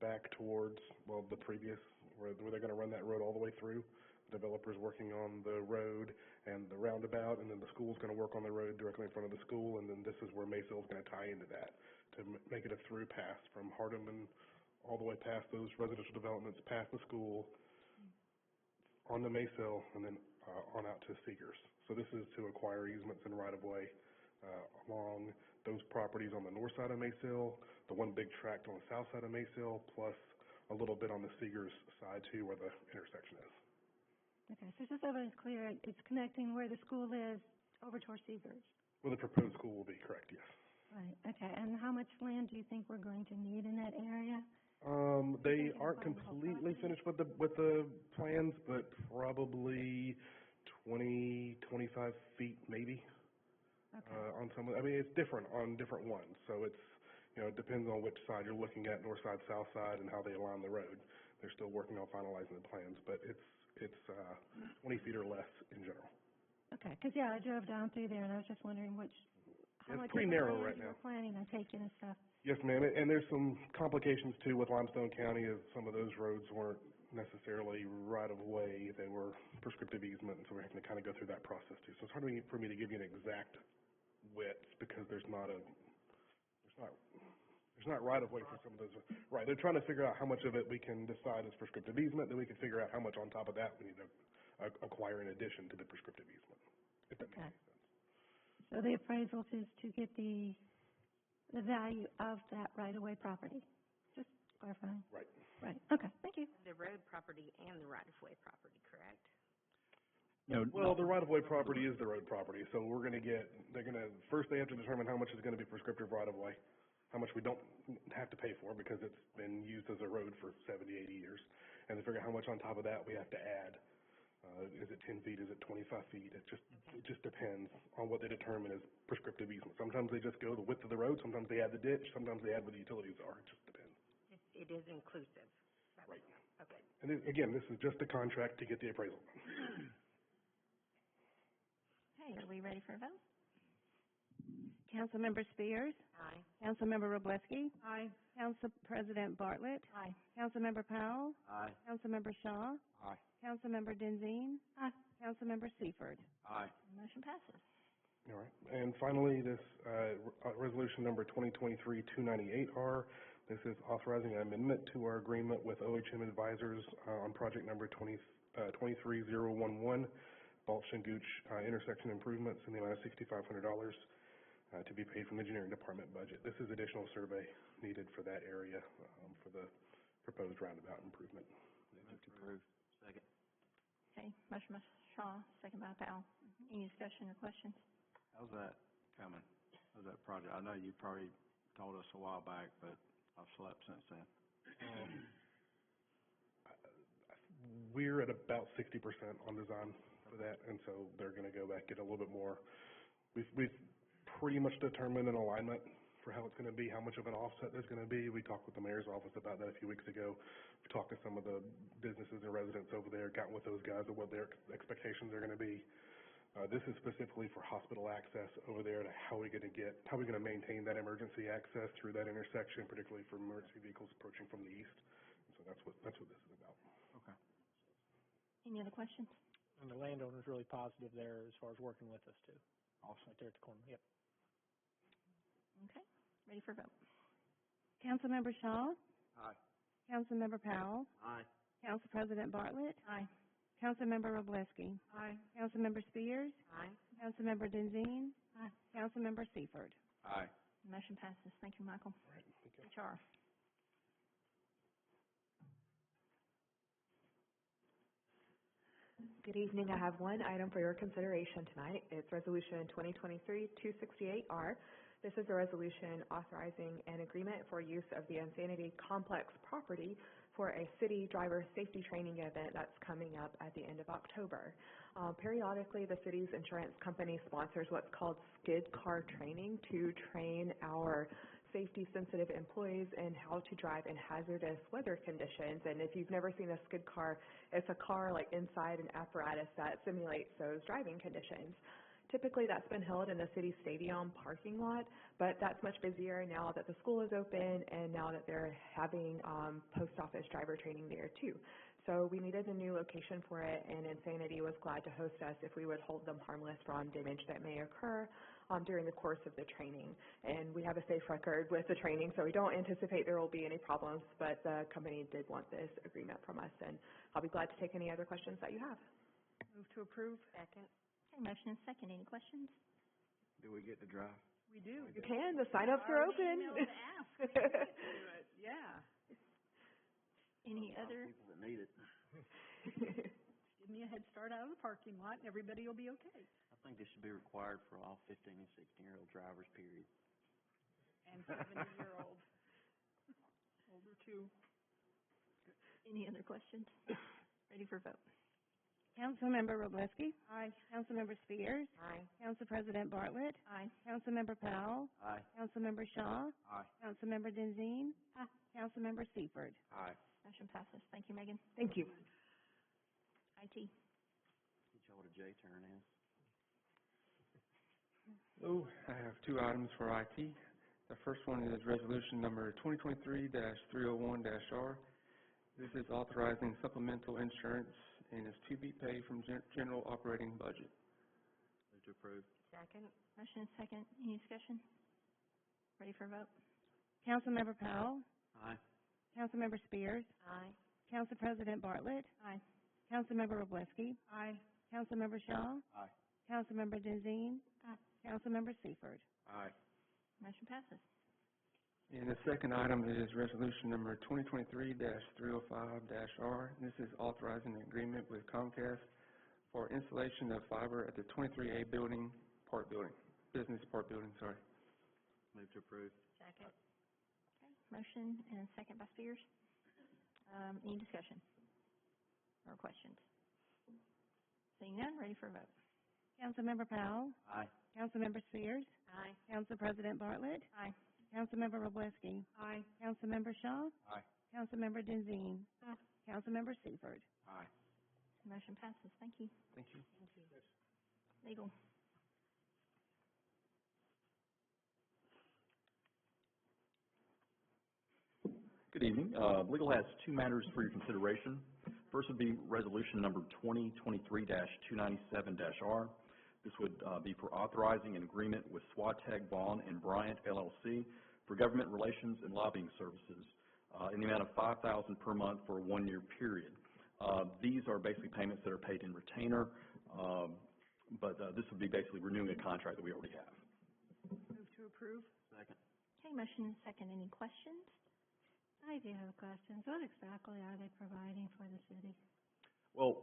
back towards, well, the previous, where they're going to run that road all the way through. The developer's working on the road and the roundabout, and then the school's going to work on the road directly in front of the school, and then this is where Mace Hill's going to tie into that to make it a through pass from Hardeman all the way past those residential developments, past the school, on to Mace Hill, and then on out to Seegers. So this is to acquire easements and right-of-way along those properties on the north side of Mace Hill, the one big tract on the south side of Mace Hill, plus a little bit on the Seegers side too, where the intersection is. Okay, so just so it's clear, it's connecting where the school is over towards Seegers. Well, the proposed school will be correct, yes. Right, okay, and how much land do you think we're going to need in that area? They aren't completely finished with the plans, but probably 20, 25 feet maybe. Okay. On some of, I mean, it's different on different ones. So it's, it depends on which side you're looking at, north side, south side, and how they align the road. They're still working on finalizing the plans, but it's 20 feet or less in general. Okay, because I drove down through there and I was just wondering how much pretty narrow right now. You're planning on taking and stuff. Yes, ma'am, and there's some complications too with Limestone County, as some of those roads weren't necessarily right of way; they were prescriptive easement, and so we're having to kind of go through that process too. So it's hard for me to give you an exact width because there's not right of way for some of those. Right, they're trying to figure out how much of it we can decide is prescriptive easement, then we can figure out how much on top of that we need to acquire in addition to the prescriptive easement. If that makes sense. So the appraisal is to get the value of that right-of-way property. Just clarifying. Right. Right. Okay. Thank you. The road property and the right-of-way property, correct? No. Well, the right-of-way property is the road property, so first they have to determine how much is going to be prescriptive right-of-way, how much we don't have to pay for because it's been used as a road for 70, 80 years, and to figure out how much on top of that we have to add. Is it 10 feet? Is it 25 feet? It just depends on what they determine as prescriptive easement. Sometimes they just go the width of the road. Sometimes they add the ditch. Sometimes they add where the utilities are. It just depends. It is inclusive. Right. Okay. And again, this is just a contract to get the appraisal. Okay, are we ready for a vote? Councilmember Spears? Aye. Councilmember Wroblewski? Aye. Council President Bartlett? Aye. Councilmember Powell? Aye. Councilmember Shaw? Aye. Councilmember Denzine? Aye. Councilmember Seifert? Aye. Motion passes. All right. And finally, this, resolution number 2023-298R. This is authorizing an amendment to our agreement with OHM Advisors, on project number 23011, Balch and Gooch, intersection improvements in the amount of $6,500, to be paid from the engineering department budget. This is additional survey needed for that area, for the proposed roundabout improvement. Move to approve. Second. Okay, motion by Shaw, second by Powell. Any discussion or questions? How's that coming? How's that project? I know you probably told us a while back, but I've slept since then. We're at about 60% on design for that, and so they're going to go back, get a little bit more. We've pretty much determined an alignment for how it's going to be, how much of an offset there's going to be. We talked with the mayor's office about that a few weeks ago. We talked to some of the businesses and residents over there, gotten with those guys of what their expectations are going to be. This is specifically for hospital access over there, to how we're going to maintain that emergency access through that intersection, particularly for emergency vehicles approaching from the east. And so that's what this is about. Okay. Any other questions? And the landowner's really positive there as far as working with us too. Awesome. Right there at the corner, yep. Okay, ready for a vote. Councilmember Shaw? Aye. Councilmember Powell? Aye. Council President Bartlett? Aye. Councilmember Wroblewski? Aye. Councilmember Spears? Aye. Councilmember Denzine? Aye. Councilmember Seifert? Aye. Motion passes. Thank you, Michael. All right, thank you. HR. Good evening. I have one item for your consideration tonight. It's Resolution 2023-268R. This is a resolution authorizing an agreement for use of the Insanity Complex property for a city driver safety training event that's coming up at the end of October. Periodically, the city's insurance company sponsors what's called skid car training to train our safety-sensitive employees in how to drive in hazardous weather conditions. And if you've never seen a skid car, it's a car like inside an apparatus that simulates those driving conditions. Typically, that's been held in the city stadium parking lot, but that's much busier now that the school is open and now that they're having post office driver training there too. So we needed a new location for it, and Insanity was glad to host us if we would hold them harmless from damage that may occur during the course of the training. And we have a safe record with the training, so we don't anticipate there will be any problems, but the company did want this agreement from us, and I'll be glad to take any other questions that you have. Move to approve. Second. Okay, motion and second. Any questions? Do we get to drive? We do. You can. The sign-ups are open. Ask. Do it. Yeah. Any other? People that need it. Give me a head start out of the parking lot, and everybody will be okay. I think this should be required for all 15 and 16-year-old drivers, period. And 70-year-old. Older too. Any other questions? Ready for a vote. Councilmember Wroblewski? Aye. Councilmember Spears? Aye. Council President Bartlett? Aye. Councilmember Powell? Aye. Councilmember Shaw? Aye. Councilmember Denzine? Aye. Councilmember Seifert? Aye. Motion passes. Thank you, Megan. Thank you. IT. Get y'all what a J turn is. Hello, I have two items for IT. The first one is resolution number 2023-301-R. This is authorizing supplemental insurance and is to be paid from general operating budget. Move to approve. Second. Motion and second. Any discussion? Ready for a vote. Councilmember Powell? Aye. Councilmember Spears? Aye. Council President Bartlett? Aye. Councilmember Wroblewski? Aye. Councilmember Shaw? Aye. Councilmember Denzine? Aye. Councilmember Seifert? Aye. Motion passes. And the second item is resolution number 2023-305-R. This is authorizing an agreement with Comcast for installation of fiber at the 23A business park building, sorry. Move to approve. Second. Okay, motion and second by Spears. Any discussion or questions? Seeing none, ready for a vote. Councilmember Powell? Aye. Councilmember Spears? Aye. Council President Bartlett? Aye. Councilmember Wroblewski? Aye. Councilmember Shaw? Aye. Councilmember Denzine? Aye. Councilmember Seifert. Aye. Motion passes. Thank you. Thank you. Legal. Good evening. Legal has two matters for your consideration. First would be resolution number 2023-297-R. This would be for authorizing an agreement with Swateg Vaughn and Bryant LLC for government relations and lobbying services in the amount of $5,000 per month for a one-year period. These are basically payments that are paid in retainer, but this would be basically renewing a contract that we already have. Move to approve. Second. Okay, motion and second. Any questions? I do have questions. What exactly are they providing for the city? Well,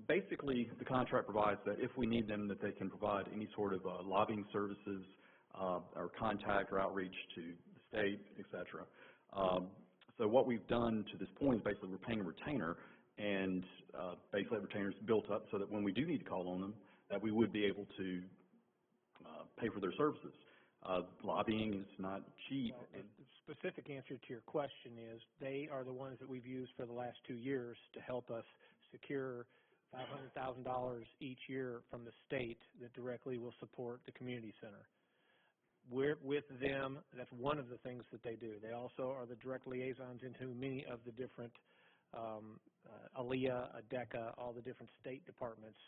basically, the contract provides that if we need them, that they can provide any sort of lobbying services or contact or outreach to the state, et cetera. So what we've done to this point is basically we're paying a retainer, and basically that retainer's built up so that when we do need to call on them, that we would be able to pay for their services. Lobbying is not cheap. Well, the specific answer to your question is they are the ones that we've used for the last 2 years to help us secure $500,000 each year from the state that directly will support the community center. We're with them. That's one of the things that they do. They also are the direct liaisons into many of the different ALEA, ADECA, all the different state departments.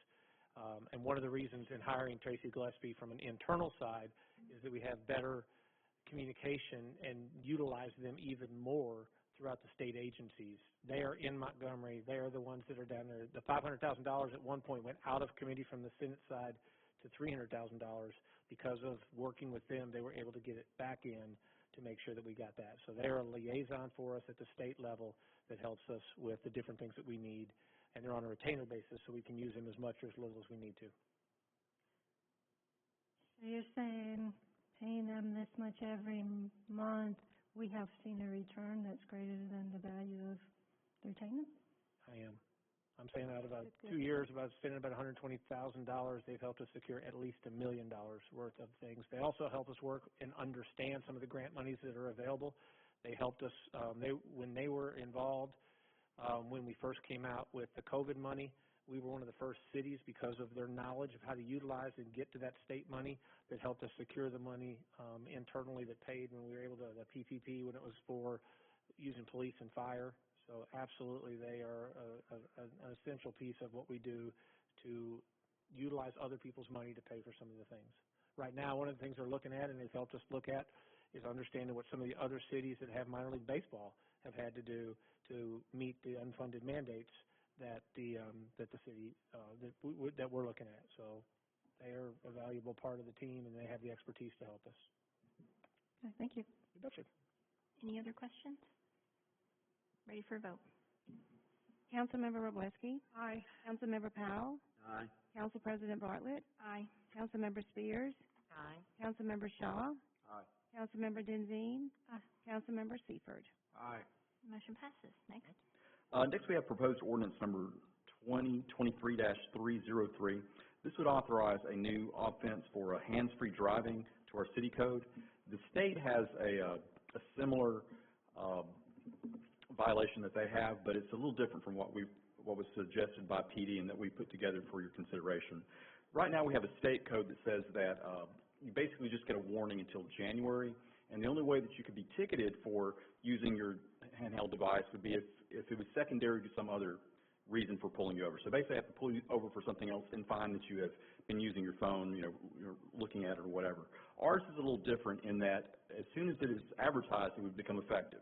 And one of the reasons in hiring Tracy Gillespie from an internal side is that we have better communication and utilize them even more throughout the state agencies. They are in Montgomery. They are the ones that are down there. The $500,000 at one point went out of committee from the Senate side to $300,000 because of working with them. They were able to get it back in to make sure that we got that. So they're a liaison for us at the state level that helps us with the different things that we need. And they're on a retainer basis, so we can use them as much or as little as we need to. So you're saying paying them this much every month, we have seen a return that's greater than the value of the retainer? I am. I'm saying out of about 2 years, about spending about $120,000, they've helped us secure at least $1 million worth of things. They also help us work and understand some of the grant monies that are available. They helped us, when they were involved, when we first came out with the COVID money, we were one of the first cities because of their knowledge of how to utilize and get to that state money that helped us secure the money internally that paid when we were able to, the PPP when it was for using police and fire. So absolutely they are an essential piece of what we do to utilize other people's money to pay for some of the things. Right now, one of the things they're looking at and they've helped us look at is understanding what some of the other cities that have minor league baseball have had to do to meet the unfunded mandates that the city that we're looking at. So they are a valuable part of the team, and they have the expertise to help us. Okay, thank you. You betcha. Any other questions? Ready for a vote? Councilmember Wroblewski. Aye. Councilmember Powell. Aye. Council President Bartlett. Aye. Councilmember Spears. Aye. Councilmember Shaw. Aye. Councilmember Denzine. Aye. Councilmember Seifert. Aye. Motion passes. Next. Next, we have proposed ordinance number 2023-303. This would authorize a new offense for hands-free driving to our city code. The state has a similar violation that they have, but it's a little different from what was suggested by PD and that we put together for your consideration. Right now, we have a state code that says that you basically just get a warning until January, and the only way that you could be ticketed for using your handheld device would be if it was secondary to some other reason for pulling you over. So basically, I have to pull you over for something else and find that you have been using your phone, you're looking at it or whatever. Ours is a little different in that as soon as it is advertised, it would become effective.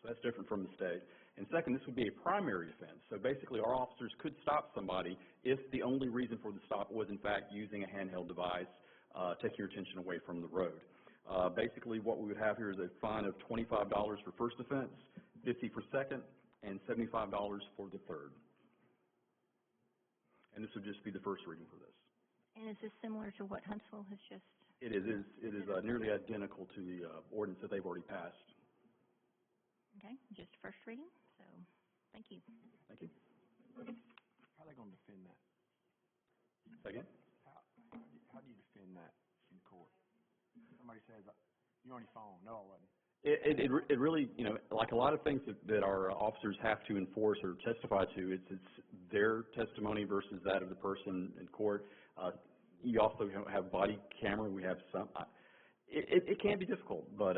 So that's different from the state. And second, this would be a primary offense. So basically, our officers could stop somebody if the only reason for the stop was, in fact, using a handheld device, taking your attention away from the road. Basically, what we would have here is a fine of $25 for first offense, $50 for second, and $75 for the third. And this would just be the first reading for this. And is this similar to what Huntsville has just? It is nearly identical to the ordinance that they've already passed. Okay, just first reading, so thank you. Thank you. How are they going to defend that? Say again? How do you defend that in court? Somebody says, you're on your phone. No, I wasn't. It really, you know, like a lot of things that our officers have to enforce or testify to, it's their testimony versus that of the person in court. You also have body camera. We have some. It can be difficult, but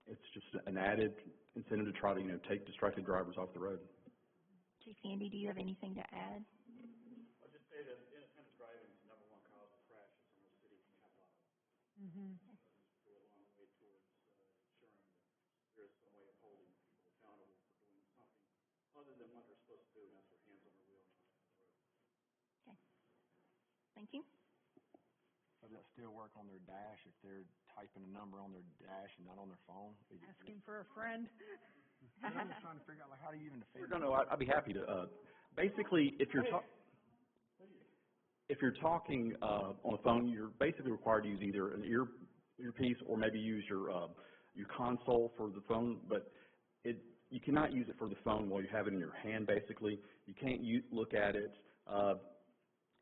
it's just an added incentive to try to, you know, take distracted drivers off the road. Chief Andy, do you have anything to add? I'll just say that innocent driving is the #1 cause of crashes in the city of Minneapolis. Mm-hmm. Go a long way towards ensuring that there is some way of holding people accountable for doing something other than what they're supposed to do, and that's their hands on the wheel. Okay. Thank you. Does that still work on their dash if they're typing a number on their dash and not on their phone? Asking for a friend. I'm just trying to figure out, like, how do you even defend No, I'd be happy to. Basically, if you're talking on the phone, you're basically required to use either an earpiece or maybe use your console for the phone. But you cannot use it for the phone while you have it in your hand. Basically, you can't look at it.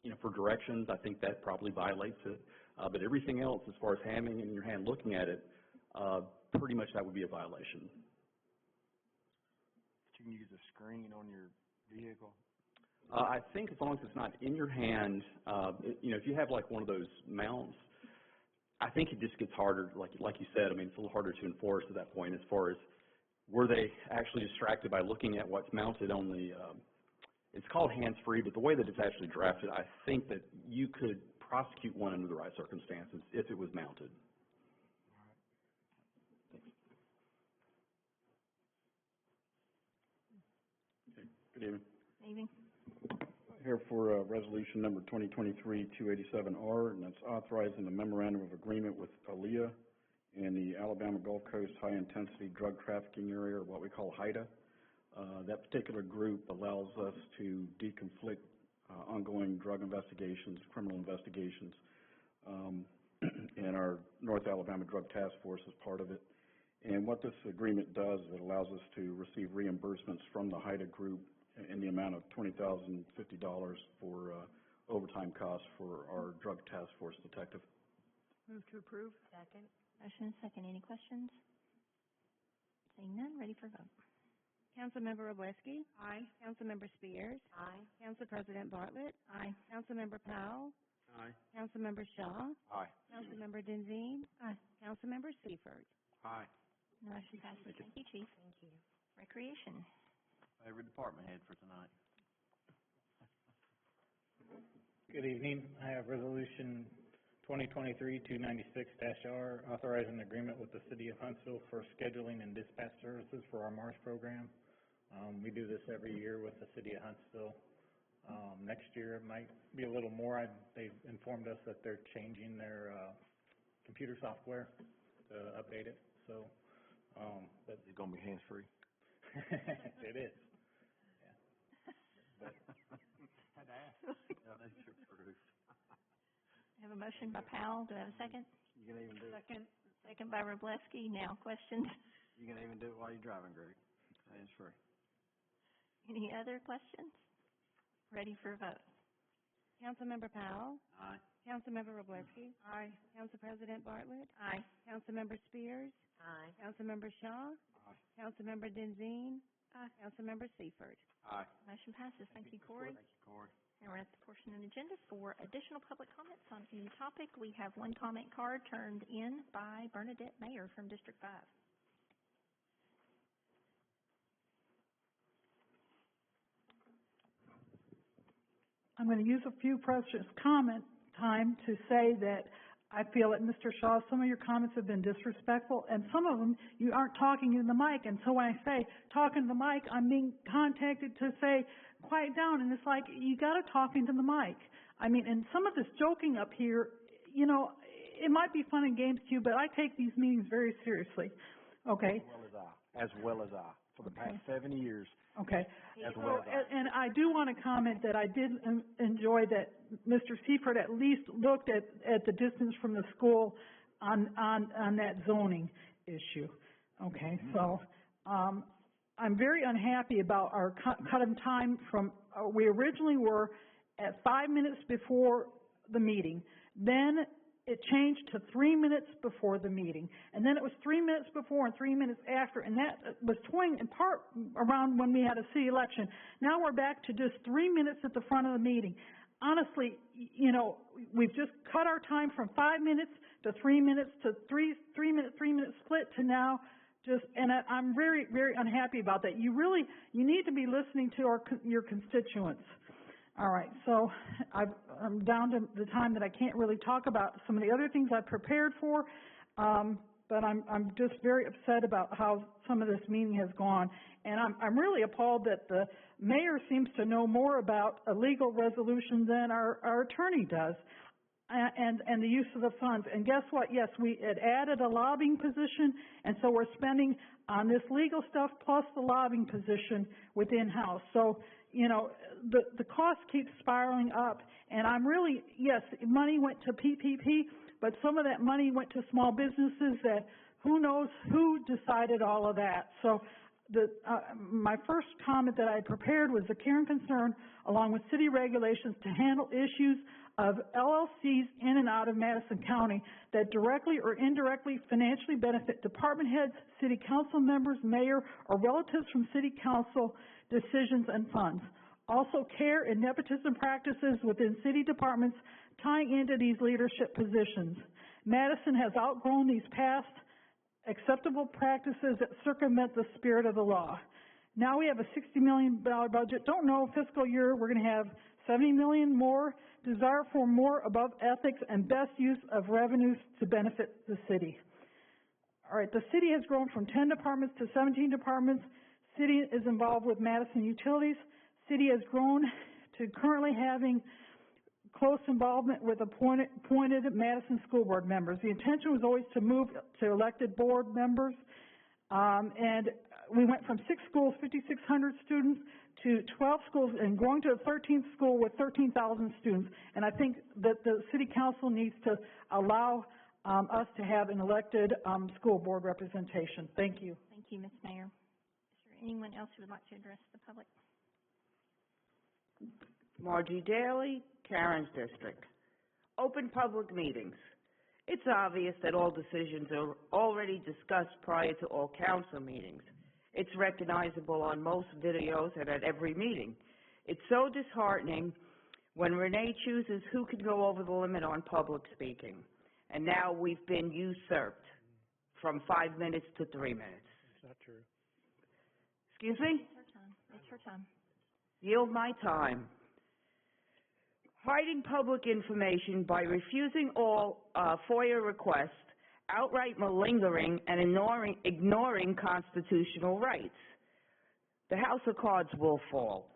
You know, for directions, I think that probably violates it. But everything else, as far as having it in your hand, looking at it, pretty much that would be a violation. You can use a screen on your vehicle? I think as long as it's not in your hand, you know, if you have like one of those mounts, I think it just gets harder, like you said. I mean, it's a little harder to enforce at that point as far as were they actually distracted by looking at what's mounted on the, it's called hands-free, but the way that it's actually drafted, I think that you could prosecute one under the right circumstances if it was mounted. Okay. Good evening. Evening. Here for resolution number 2023-287R, and that's authorizing the memorandum of agreement with ALEA and the Alabama Gulf Coast High Intensity Drug Trafficking Area, or what we call HIDTA. That particular group allows us to deconflict ongoing drug investigations, criminal investigations, and our North Alabama Drug Task Force is part of it. And what this agreement does is it allows us to receive reimbursements from the HIDTA group in the amount of $20,050 for overtime costs for our Drug Task Force detective. Move to approve. Second. Motion and second. Any questions? Seeing none, ready for vote. Councilmember Wroblewski. Aye. Councilmember Spears. Aye. Council President Bartlett. Aye. Councilmember Powell. Aye. Councilmember Shaw. Aye. Councilmember Denzine. Aye. Councilmember Seifert. Aye. Motion passes. Thank you, Chief. Thank you. Recreation. Favorite department head for tonight. Good evening. I have resolution 2023-296-R, authorizing an agreement with the City of Huntsville for scheduling and dispatch services for our Marsh program. We do this every year with the City of Huntsville. Next year it might be a little more. They've informed us that they're changing their computer software to update it. So, but It's going to be hands-free? It is. Yeah. Had to ask. Yeah, they should approve. I have a motion by Powell. Do I have a second? You can even do it. Second. Second by Wroblewski. Now, questions? You can even do it while you're driving, Greg. Hands-free. Any other questions? Ready for a vote. Councilmember Powell. Aye. Councilmember Wroblewski. Aye. Council President Bartlett. Aye. Councilmember Spears. Aye. Councilmember Shaw. Aye. Councilmember Denzine. Aye. Councilmember Seifert. Aye. Motion passes. Thank you, Corey. Thank you, Corey. And we're at the portion of the agenda for additional public comments on any topic. We have one comment card turned in by Bernadette Mayer from District 5. I'm going to use a few precious comment time to say that I feel that, Mr. Shaw, some of your comments have been disrespectful, and some of them you aren't talking in the mic. And so when I say talk into the mic, I'm being contacted to say quiet down, and it's like you got to talk into the mic. I mean, and some of this joking up here, you know, it might be fun and games to you, but I take these meetings very seriously. Okay. As well as I. For the past 7 years. Okay. As well as I. And I do want to comment that I did enjoy that Mr. Seifert at least looked at the distance from the school on that zoning issue. Okay, so I'm very unhappy about our cut in time from, we originally were at 5 minutes before the meeting. Then it changed to 3 minutes before the meeting. And then it was 3 minutes before and 3 minutes after, and that was toying in part around when we had a city election. Now we're back to just 3 minutes at the front of the meeting. Honestly, you know, we've just cut our time from 5 minutes to 3 minutes to three minute split to now just, and I'm very, very unhappy about that. You need to be listening to your constituents. All right, so I'm down to the time that I can't really talk about some of the other things I prepared for, but I'm just very upset about how some of this meeting has gone. And I'm really appalled that the mayor seems to know more about a legal resolution than our attorney does, and the use of the funds. And guess what? Yes, we had added a lobbying position, and so we're spending on this legal stuff plus the lobbying position within house. So, you know, the cost keeps spiraling up, and I'm really, yes, money went to PPP, but some of that money went to small businesses that who knows who decided all of that. So my first comment that I prepared was the care and concern, along with city regulations, to handle issues of LLCs in and out of Madison County that directly or indirectly financially benefit department heads, city council members, mayor, or relatives from city council decisions and funds. Also, care and nepotism practices within city departments tying into these leadership positions. Madison has outgrown these past acceptable practices that circumvent the spirit of the law. Now we have a $60 million budget. Don't know, fiscal year, we're going to have $70 million more. Desire for more above ethics and best use of revenues to benefit the city. All right, the city has grown from 10 departments to 17 departments. City is involved with Madison Utilities. City has grown to currently having close involvement with appointed Madison school board members. The intention was always to move to elected board members, and we went from 6 schools, 5,600 students, to 12 schools, and going to a 13th school with 13,000 students. And I think that the city council needs to allow us to have an elected school board representation. Thank you. Thank you, Ms. Mayor. Is there anyone else who would like to address the public? Margie Daly, Karen's district. Open public meetings. It's obvious that all decisions are already discussed prior to all council meetings. It's recognizable on most videos and at every meeting. It's so disheartening when Ranae chooses who can go over the limit on public speaking. And now we've been usurped from 5 minutes to 3 minutes. It's not true. Excuse me? It's her time. It's her time. Yield my time. Hiding public information by refusing all FOIA requests, outright malingering and ignoring constitutional rights. The house of cards will fall.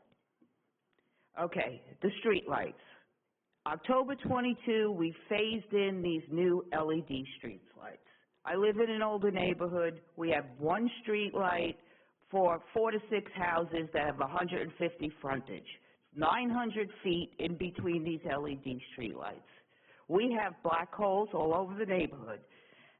Okay, the street lights. October 22, we phased in these new LED street lights. I live in an older neighborhood. We have one street light for 4 to 6 houses that have 150 frontage. 900 feet in between these LED streetlights. We have black holes all over the neighborhood.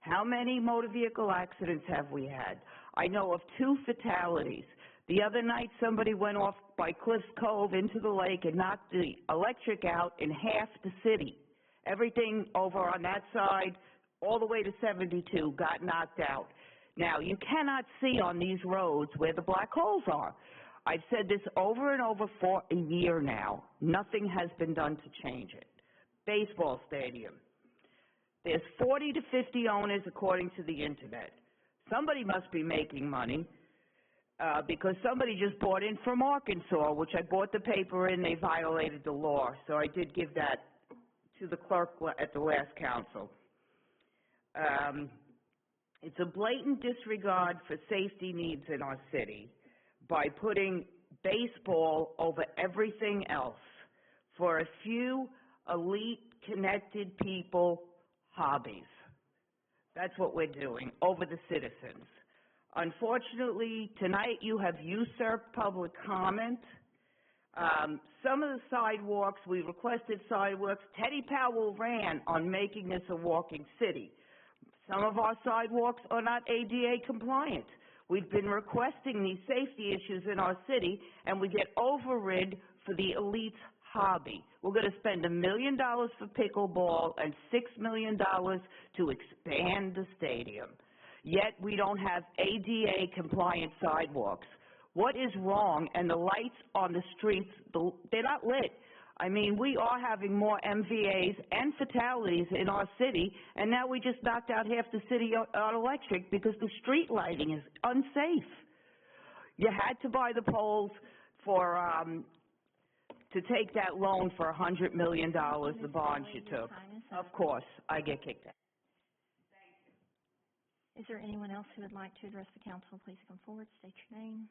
How many motor vehicle accidents have we had? I know of 2 fatalities. The other night, somebody went off by Cliffs Cove into the lake and knocked the electric out in half the city. Everything over on that side, all the way to 72, got knocked out. Now, you cannot see on these roads where the black holes are. I've said this over and over for a year now. Nothing has been done to change it. Baseball stadium. There's 40 to 50 owners according to the internet. Somebody must be making money because somebody just bought in from Arkansas, which I bought the paper in. They violated the law. So I did give that to the clerk at the last council. It's a blatant disregard for safety needs in our city by putting baseball over everything else for a few elite connected people hobbies. That's what we're doing over the citizens. Unfortunately, tonight you have usurped public comment. Some of the sidewalks, we requested sidewalks. Teddy Powell ran on making this a walking city. Some of our sidewalks are not ADA compliant. We've been requesting these safety issues in our city, and we get overrid for the elites' hobby. We're going to spend $1 million for pickleball and $6 million to expand the stadium. Yet we don't have ADA compliant sidewalks. What is wrong? And the lights on the streets, they're not lit. I mean, we are having more MVAs and fatalities in our city, and now we just knocked out half the city on electric because the street lighting is unsafe. You had to buy the poles for, to take that loan for $100 million, the bonds you took. Of course, I get kicked out. Is there anyone else who would like to address the council? Please come forward, state your name.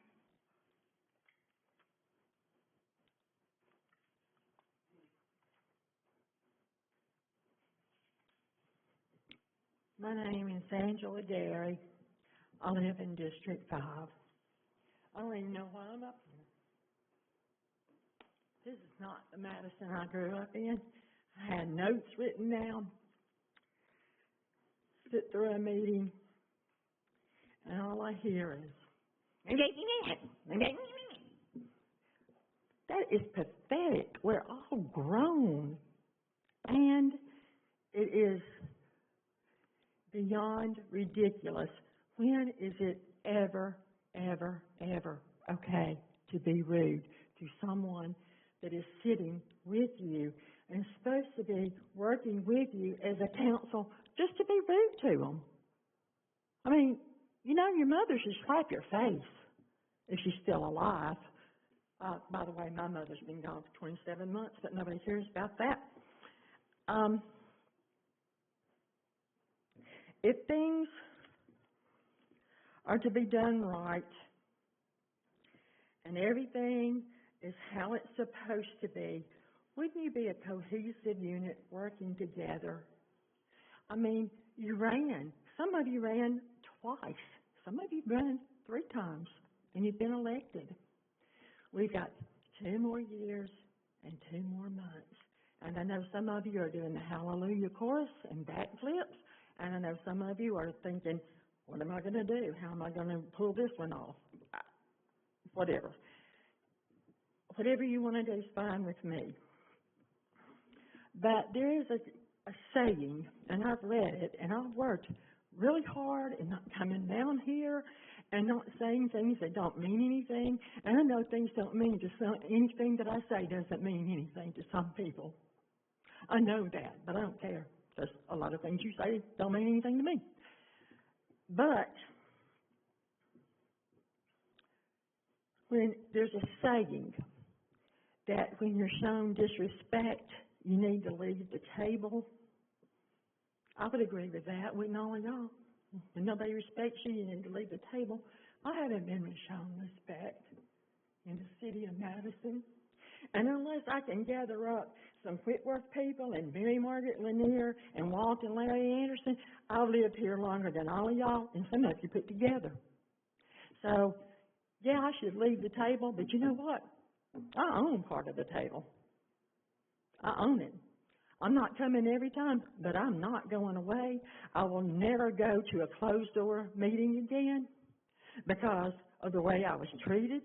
My name is Angela Gary. I live in District 5. I don't even know why I'm up here. This is not the Madison I grew up in. I had notes written down, sit through a meeting, and all I hear is, that is pathetic. We're all grown. And it is beyond ridiculous. When is it ever okay to be rude to someone that is sitting with you and is supposed to be working with you as a counsel just to be rude to them? I mean, you know, your mother should slap your face if she's still alive. By the way, my mother's been gone for 27 months, but nobody cares about that. If things are to be done right and everything is how it's supposed to be, wouldn't you be a cohesive unit working together? I mean, you ran. Some of you ran twice. Some of you ran 3 times, and you've been elected. We've got 2 more years and 2 more months. And I know some of you are doing the hallelujah chorus and backflips. And I know some of you are thinking, what am I going to do? How am I going to pull this one off? Whatever. Whatever you want to do is fine with me. But there is a saying, and I've read it, and I've worked really hard and not coming down here and not saying things that don't mean anything. And I know things don't mean to some, anything that I say doesn't mean anything to some people. I know that, but I don't care. Because a lot of things you say don't mean anything to me. But when there's a saying that when you're shown disrespect, you need to leave the table, I would agree with that. Wouldn't all of y'all? When nobody respects you, you need to leave the table. I haven't been shown respect in the city of Madison. And unless I can gather up some Whitworth people and Mary Margaret Lanier and Walt and Larry Anderson, I've lived here longer than all of y'all and some of you put together. So, yeah, I should leave the table, but you know what? I own part of the table. I own it. I'm not coming every time, but I'm not going away. I will never go to a closed-door meeting again because of the way I was treated.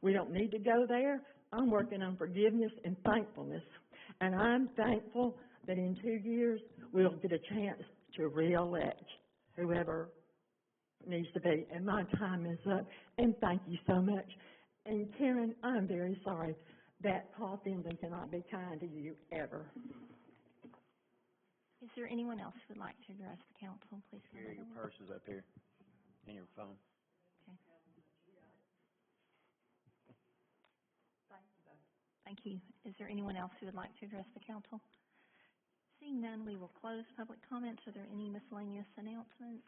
We don't need to go there. I'm working on forgiveness and thankfulness. And I'm thankful that in 2 years we'll get a chance to re-elect whoever needs to be. And my time is up. And thank you so much. And Karen, I'm very sorry that Paul Finley cannot be kind to you ever. Is there anyone else who would like to address the council? Please come Here, your purse is up here, and your phone. Thank you. Is there anyone else who would like to address the council? Seeing none, we will close public comments. Are there any miscellaneous announcements?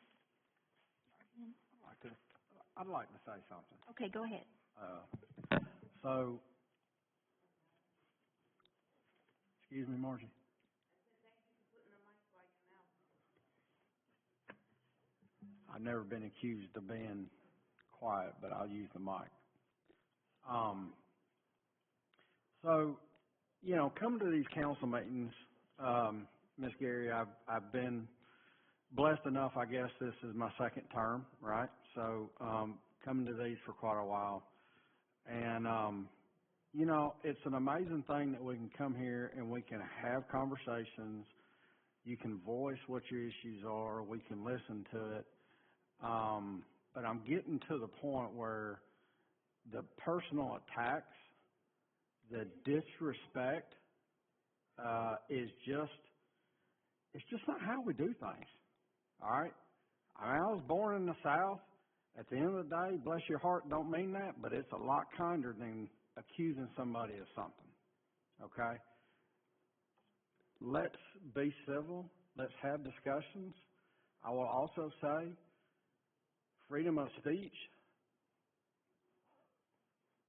I'd like to say something. Okay, go ahead. So, excuse me, Margie. I've never been accused of being quiet, but I'll use the mic. So, you know, coming to these council meetings, Ms. Gary, I've been blessed enough, I guess this is my 2nd term, right? So, coming to these for quite a while. And You know, it's an amazing thing that we can come here and we can have conversations. You can voice what your issues are. We can listen to it. But I'm getting to the point where the personal attacks, the disrespect, is just, it's just not how we do things. All right? I mean, I was born in the South. At the end of the day, bless your heart, don't mean that, but it's a lot kinder than accusing somebody of something. Okay? Let's be civil. Let's have discussions. I will also say freedom of speech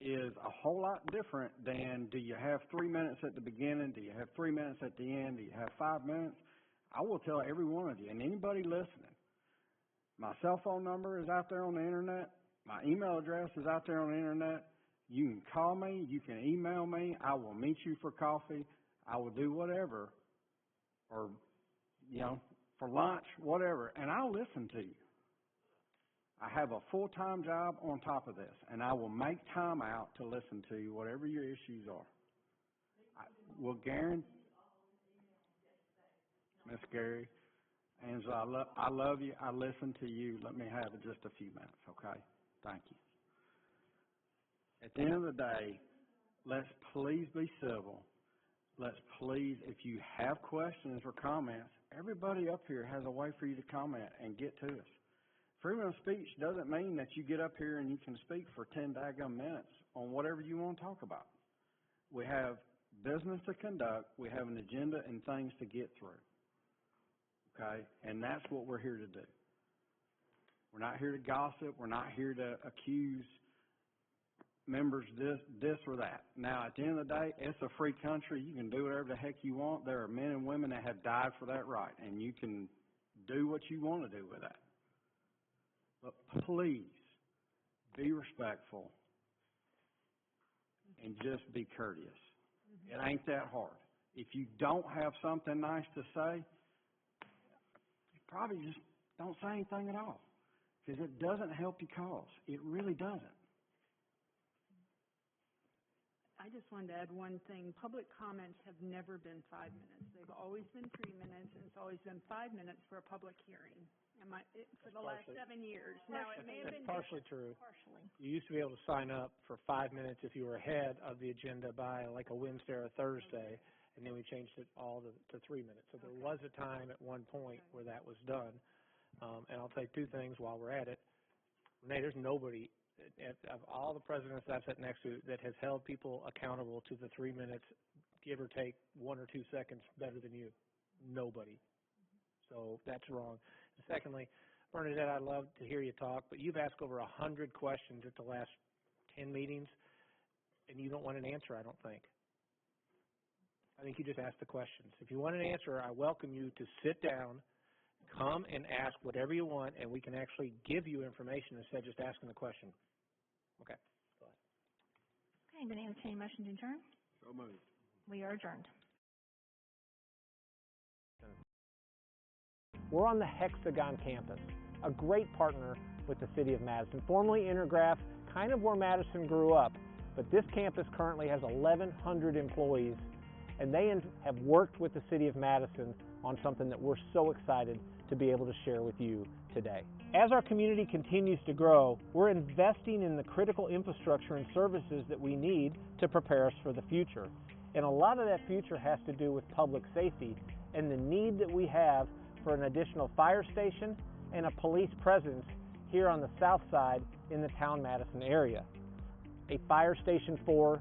is a whole lot different than do you have 3 minutes at the beginning, do you have 3 minutes at the end, do you have 5 minutes? I will tell every one of you, and anybody listening, my cell phone number is out there on the internet. My email address is out there on the internet. You can call me. You can email me. I will meet you for coffee. I will do whatever, or, you know, for lunch, whatever, and I'll listen to you. I have a full-time job on top of this, and I will make time out to listen to you, whatever your issues are. I will guarantee, Miss Gary, Angela, I love you. I listen to you. Let me have just a few minutes, okay? Thank you. At the end of the day, let's please be civil. Let's please, if you have questions or comments, everybody up here has a way for you to comment and get to us. Freedom of speech doesn't mean that you get up here and you can speak for 10 daggum minutes on whatever you want to talk about. We have business to conduct. We have an agenda and things to get through. Okay? And that's what we're here to do. We're not here to gossip. We're not here to accuse members this or that. Now, at the end of the day, it's a free country. You can do whatever the heck you want. There are men and women that have died for that right, and you can do what you want to do with that. But please be respectful and just be courteous. It ain't that hard. If you don't have something nice to say, probably just don't say anything at all, because it doesn't help your cause. It really doesn't. I just wanted to add one thing. Public comments have never been 5 minutes. They've always been 3 minutes, and it's always been 5 minutes for a public hearing. For the last 7 years. Now, it may have been partially true. Partially. You used to be able to sign up for 5 minutes if you were ahead of the agenda by like a Wednesday or a Thursday, and then we changed it all to 3 minutes. So there was a time at one point where that was done. And I'll say two things while we're at it. Ranae, there's nobody of all the presidents I've sat next to that has held people accountable to the 3 minutes, give or take 1 or 2 seconds, better than you. Nobody. So that's wrong. And secondly, Bernadette, I'd love to hear you talk, but you've asked over 100 questions at the last 10 meetings, and you don't want an answer, I don't think. I think you just asked the questions. If you want an answer, I welcome you to sit down, come and ask whatever you want, and we can actually give you information instead of just asking the question. Okay. Go ahead. Okay, I'm going to entertain a motion to adjourn. So moved. We are adjourned. We're on the Hexagon campus, a great partner with the City of Madison, formerly Intergraph, kind of where Madison grew up. But this campus currently has 1,100 employees, and they have worked with the City of Madison on something that we're so excited to be able to share with you today. As our community continues to grow, we're investing in the critical infrastructure and services that we need to prepare us for the future. And a lot of that future has to do with public safety and the need that we have for an additional fire station and a police presence here on the south side in the town Madison area. A fire station 4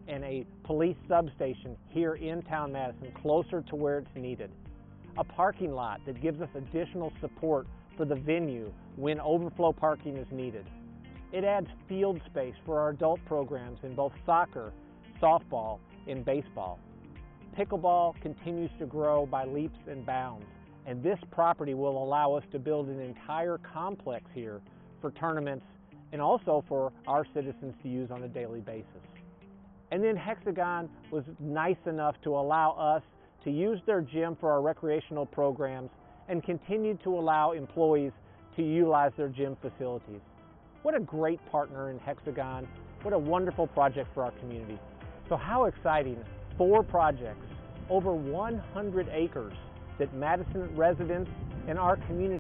and a police substation here in town Madison, closer to where it's needed. A parking lot that gives us additional support for the venue when overflow parking is needed. It adds field space for our adult programs in both soccer, softball, and baseball. Pickleball continues to grow by leaps and bounds, and this property will allow us to build an entire complex here for tournaments and also for our citizens to use on a daily basis. And then Hexagon was nice enough to allow us to use their gym for our recreational programs and continue to allow employees to utilize their gym facilities. What a great partner in Hexagon. What a wonderful project for our community. So how exciting, 4 projects, over 100 acres that Madison residents and our community